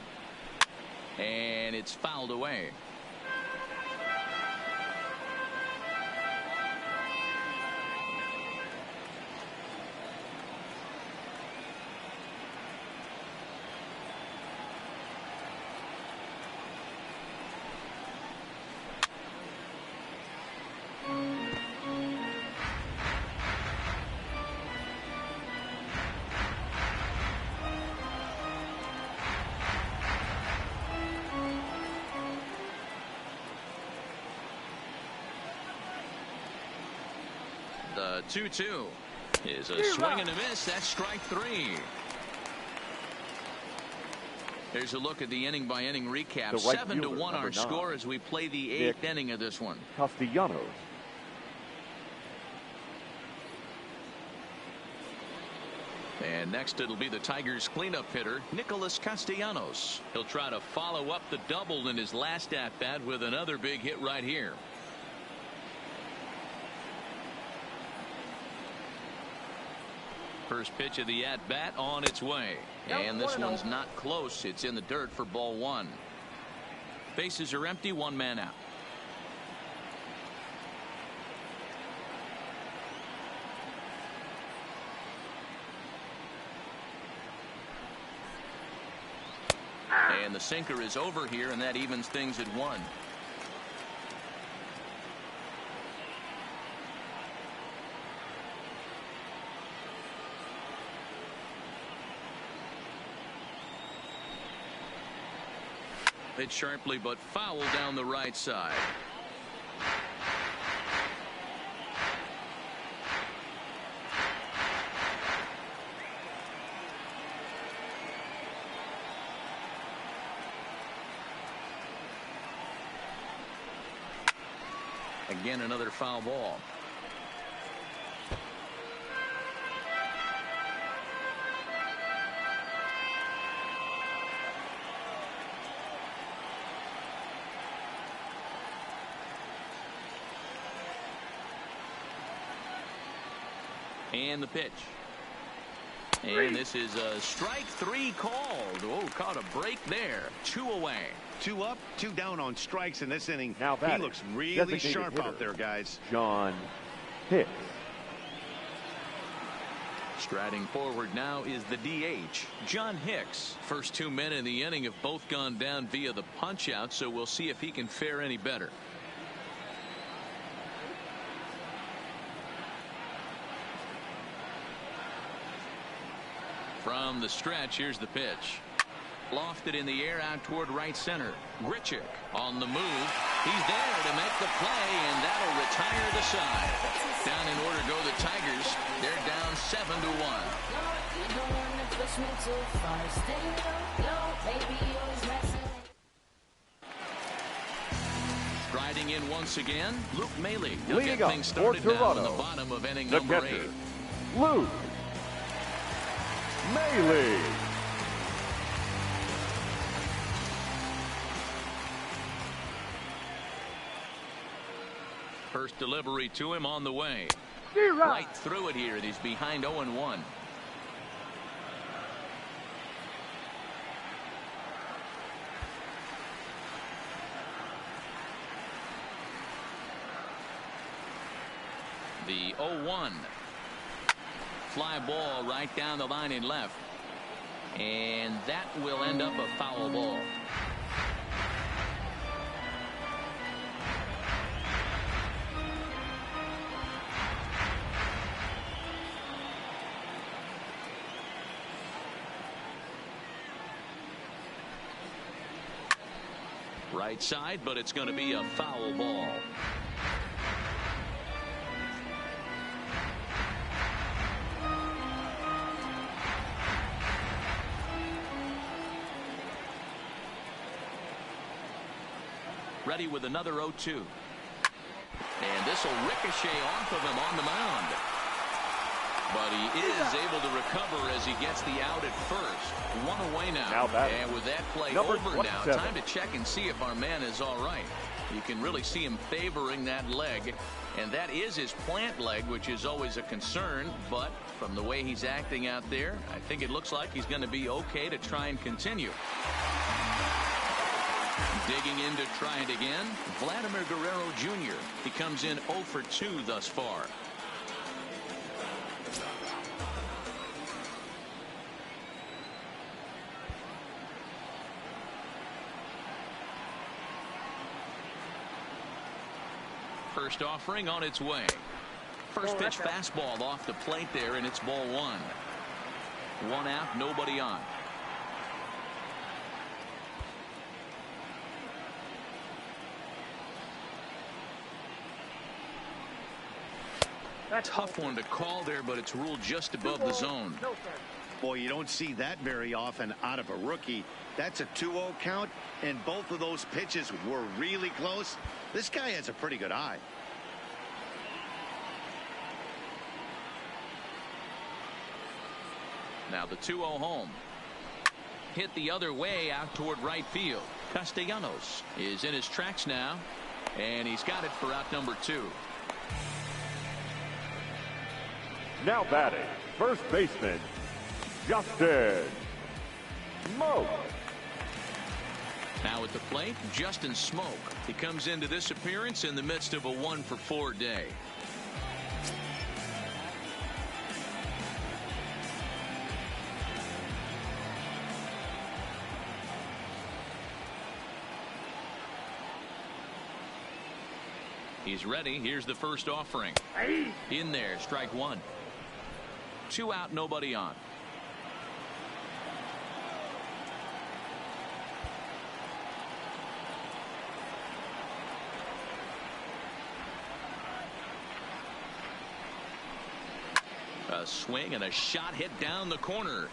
And it's fouled away. The 2-2 is a swing and a miss. That's strike 3. Here's a look at the inning by inning recap. 7-1 our score as we play the 8th inning of this one. Castellanos. And next it'll be the Tigers cleanup hitter, Nicholas Castellanos. He'll try to follow up the double in his last at bat with another big hit right here. First pitch of the at-bat on its way. And this one's not close. It's in the dirt for ball 1. Bases are empty, 1 man out. And the sinker is over here, and that evens things at 1. Hit sharply but foul down the right side. Again, another foul ball. And the pitch. And this is a strike 3 called. Oh, caught a break there. 2 away. 2 up, 2 down on strikes in this inning. Now he looks really sharp out there, guys. John Hicks. Striding forward now is the DH, John Hicks. First 2 men in the inning have both gone down via the punch out, so we'll see if he can fare any better. From the stretch, here's the pitch. Lofted in the air out toward right center. Grichuk on the move. He's there to make the play, and that'll retire the side. Down in order go the Tigers. They're down 7-1. Striding in once again, Luke Maile. He'll get things started now in the bottom of inning number 8. Luke Maile. First delivery to him on the way. Right through it here, and he's behind 0-1. The 0-1. Fly ball right down the line in left. And that will end up a foul ball. Right side, but it's going to be a foul ball. Ready with another 0-2. And this will ricochet off of him on the mound. But he is able to recover as he gets the out at first. 1 away now. And with that play over now, time to check and see if our man is all right. You can really see him favoring that leg. And that is his plant leg, which is always a concern. But from the way he's acting out there, I think it looks like he's going to be okay to try and continue. Digging in to try it again, Vladimir Guerrero Jr. He comes in 0 for 2 thus far. First offering on its way. First pitch fastball off the plate there, and it's ball 1. 1 out, nobody on. Tough one to call there, but it's ruled just above the zone. Boy, you don't see that very often out of a rookie. That's a 2-0 count, and both of those pitches were really close. This guy has a pretty good eye. Now the 2-0 home. Hit the other way out toward right field. Castellanos is in his tracks now, and he's got it for out number 2. Now batting, first baseman, Justin Smoak. Now at the plate, Justin Smoak. He comes into this appearance in the midst of a 1 for 4 day. He's ready. Here's the first offering. In there, strike 1. 2 out, nobody on. A swing and a shot hit down the corner.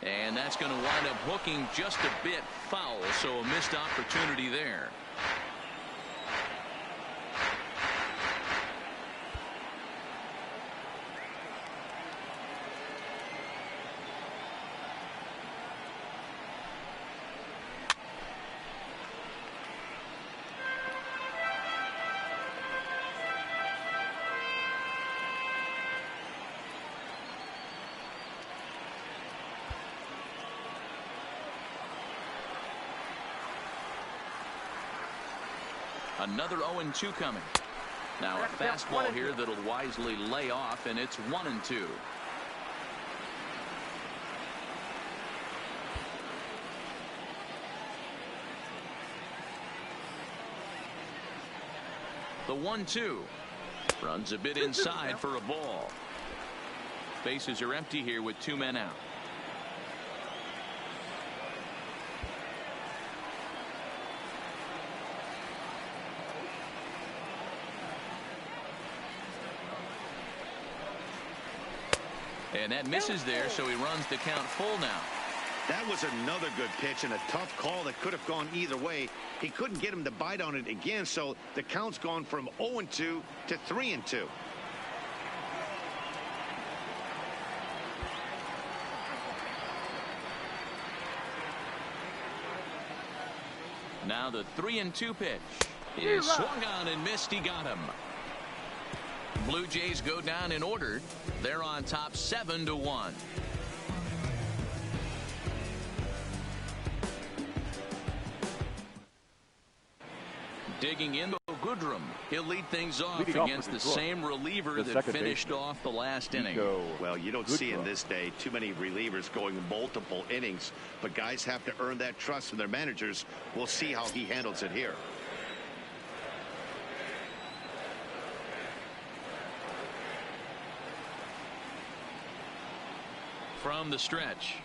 And that's going to wind up hooking just a bit foul, so a missed opportunity there. Another 0-2 coming. Now a fastball here that'll wisely lay off, and it's 1-2. The 1-2 runs a bit inside for a ball. Bases are empty here with 2 men out. And that misses there, so he runs the count full now. That was another good pitch and a tough call that could have gone either way. He couldn't get him to bite on it again, so the count's gone from 0-2 to 3-2. Now the 3-2 pitch is swung on and missed. He got him. Blue Jays go down in order. They're on top 7-1. Digging in, Goodrum. He'll lead things off against the same reliever that finished off the last inning. Well, you don't see in this day too many relievers going multiple innings, but guys have to earn that trust from their managers. We'll see how he handles it here. From the stretch.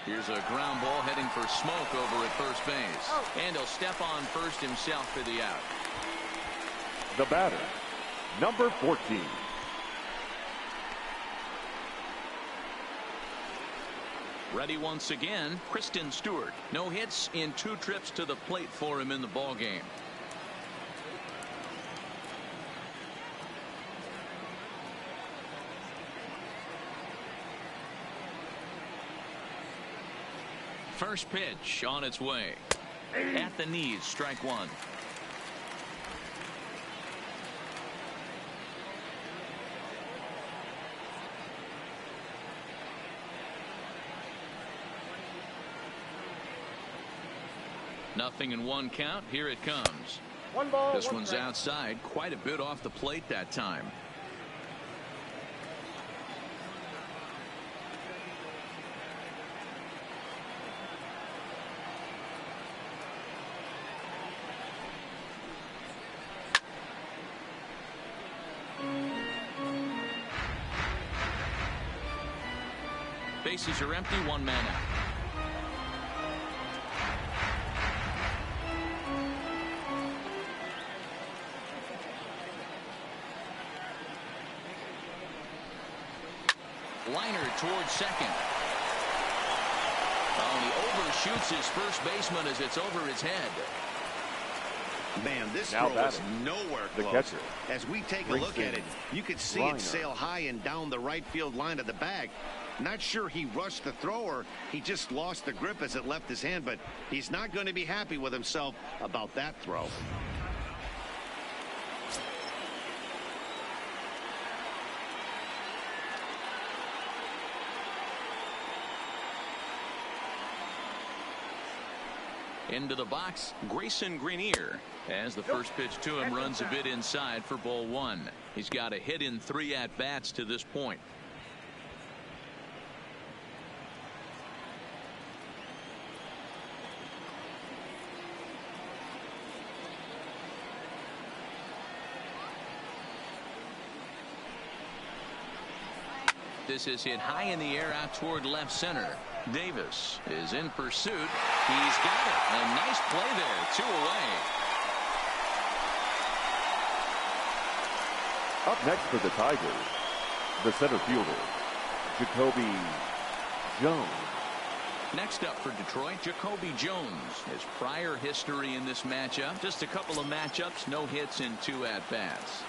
Here's a ground ball heading for Smoke over at first base. And he'll step on first himself for the out. The batter, number 14. Ready once again, Kristen Stewart. No hits in 2 trips to the plate for him in the ballgame. First pitch on its way. At the knees, strike 1. Nothing in 1 count. Here it comes. 1 ball. This one's outside, quite a bit off the plate that time. Bases are empty, 1 man out. Liner towards second. Oh, and he overshoots his first baseman as it's over his head. Man, this now throw is nowhere close. Catcher. As we take a look at it, you could see it sail high and down the right field line of the bag. Not sure he rushed the throw or he just lost the grip as it left his hand, but he's not going to be happy with himself about that throw. Into the box, Grayson Greenier, as the first pitch to him runs a bit inside for ball 1. He's got a hit in 3 at-bats to this point. This is hit high in the air out toward left center. Davis is in pursuit. He's got it. A nice play there. 2 away. Up next for the Tigers, the center fielder, Jacoby Jones. Next up for Detroit, Jacoby Jones. His prior history in this matchup, just a couple of matchups, no hits in 2 at-bats.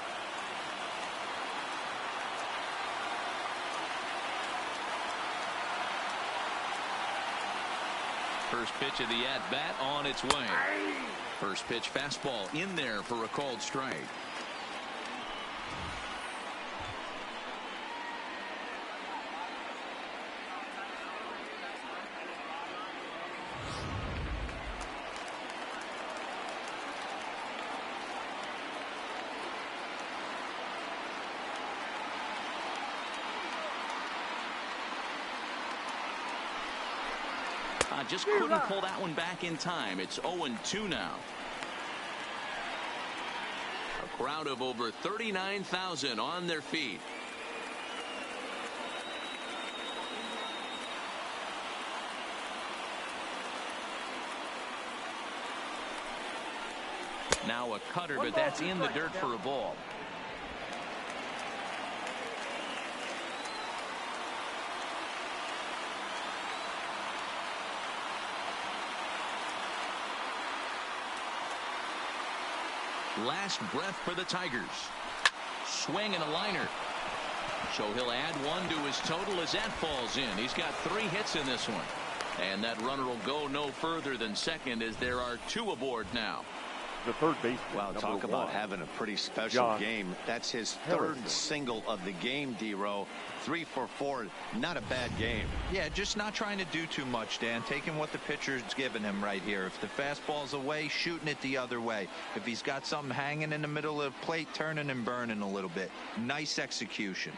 First pitch of the at-bat on its way. First pitch fastball in there for a called strike. just couldn't pull that one back in time. It's 0-2 now. A crowd of over 39,000 on their feet. Now a cutter, but that's in the dirt for a ball. Last breath for the Tigers. Swing and a liner. So he'll add one to his total as that falls in. He's got 3 hits in this one. And that runner will go no further than second as there are 2 aboard now. The third baseman. Wow, talk about having a pretty special game. That's his 3rd single of the game, D-Row. 3 for 4. Not a bad game. Yeah, just not trying to do too much, Dan. Taking what the pitcher's giving him right here. If the fastball's away, shooting it the other way. If he's got something hanging in the middle of the plate, turning and burning a little bit. Nice execution.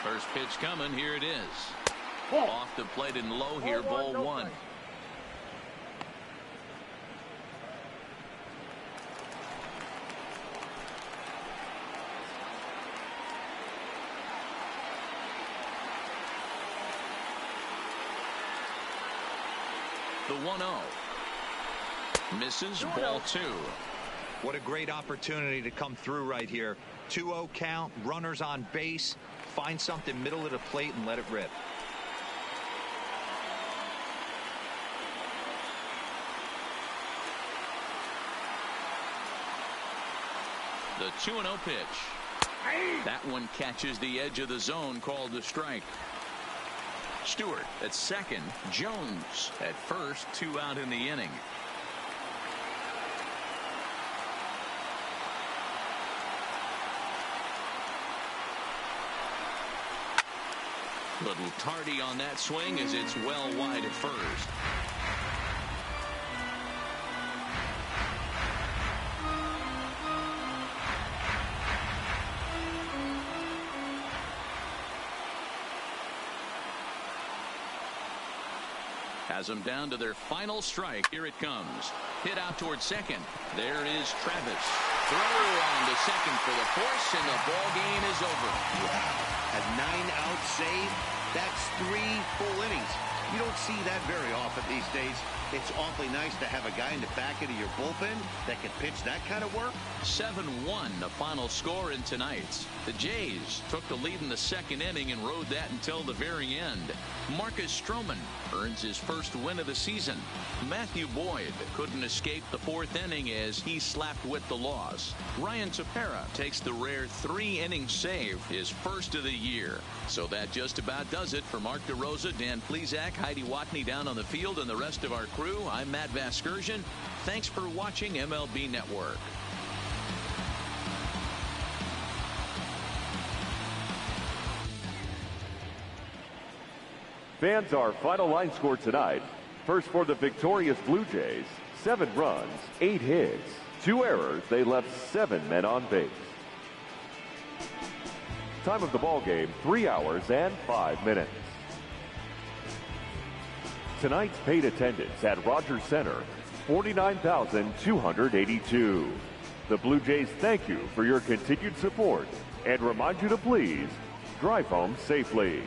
First pitch coming. Here it is. Off the plate and low here. Ball 1. The 1-0. Misses. Ball 2. What a great opportunity to come through right here. 2-0 count. Runners on base. Find something middle of the plate and let it rip. The 2-0 pitch. That one catches the edge of the zone, called a strike. Stewart at second. Jones at first. 2 out in the inning. Little tardy on that swing as it's well wide at first. Has them down to their final strike. Here it comes. Hit out towards second. There is Travis. Throw on to second for the force, and the ball game is over. Wow. A 9-out save. That's 3 full innings. You don't see that very often these days. It's awfully nice to have a guy in the back end of your bullpen that can pitch that kind of work. 7-1 the final score in tonight's. The Jays took the lead in the second inning and rode that until the very end. Marcus Stroman earns his first win of the season. Matthew Boyd couldn't escape the 4th inning as he slapped with the loss. Ryan Tepera takes the rare 3-inning save, his first of the year. So that just about does it for Mark DeRosa, Dan Plesac, Heidi Watney down on the field, and the rest of our crew. I'm Matt Vasgersian. Thanks for watching MLB Network. Fans, our final line score tonight. First for the victorious Blue Jays, 7 runs, 8 hits, 2 errors. They left 7 men on base. Time of the ball game, 3 hours and 5 minutes. Tonight's paid attendance at Rogers Center, 49,282. The Blue Jays thank you for your continued support and remind you to please drive home safely.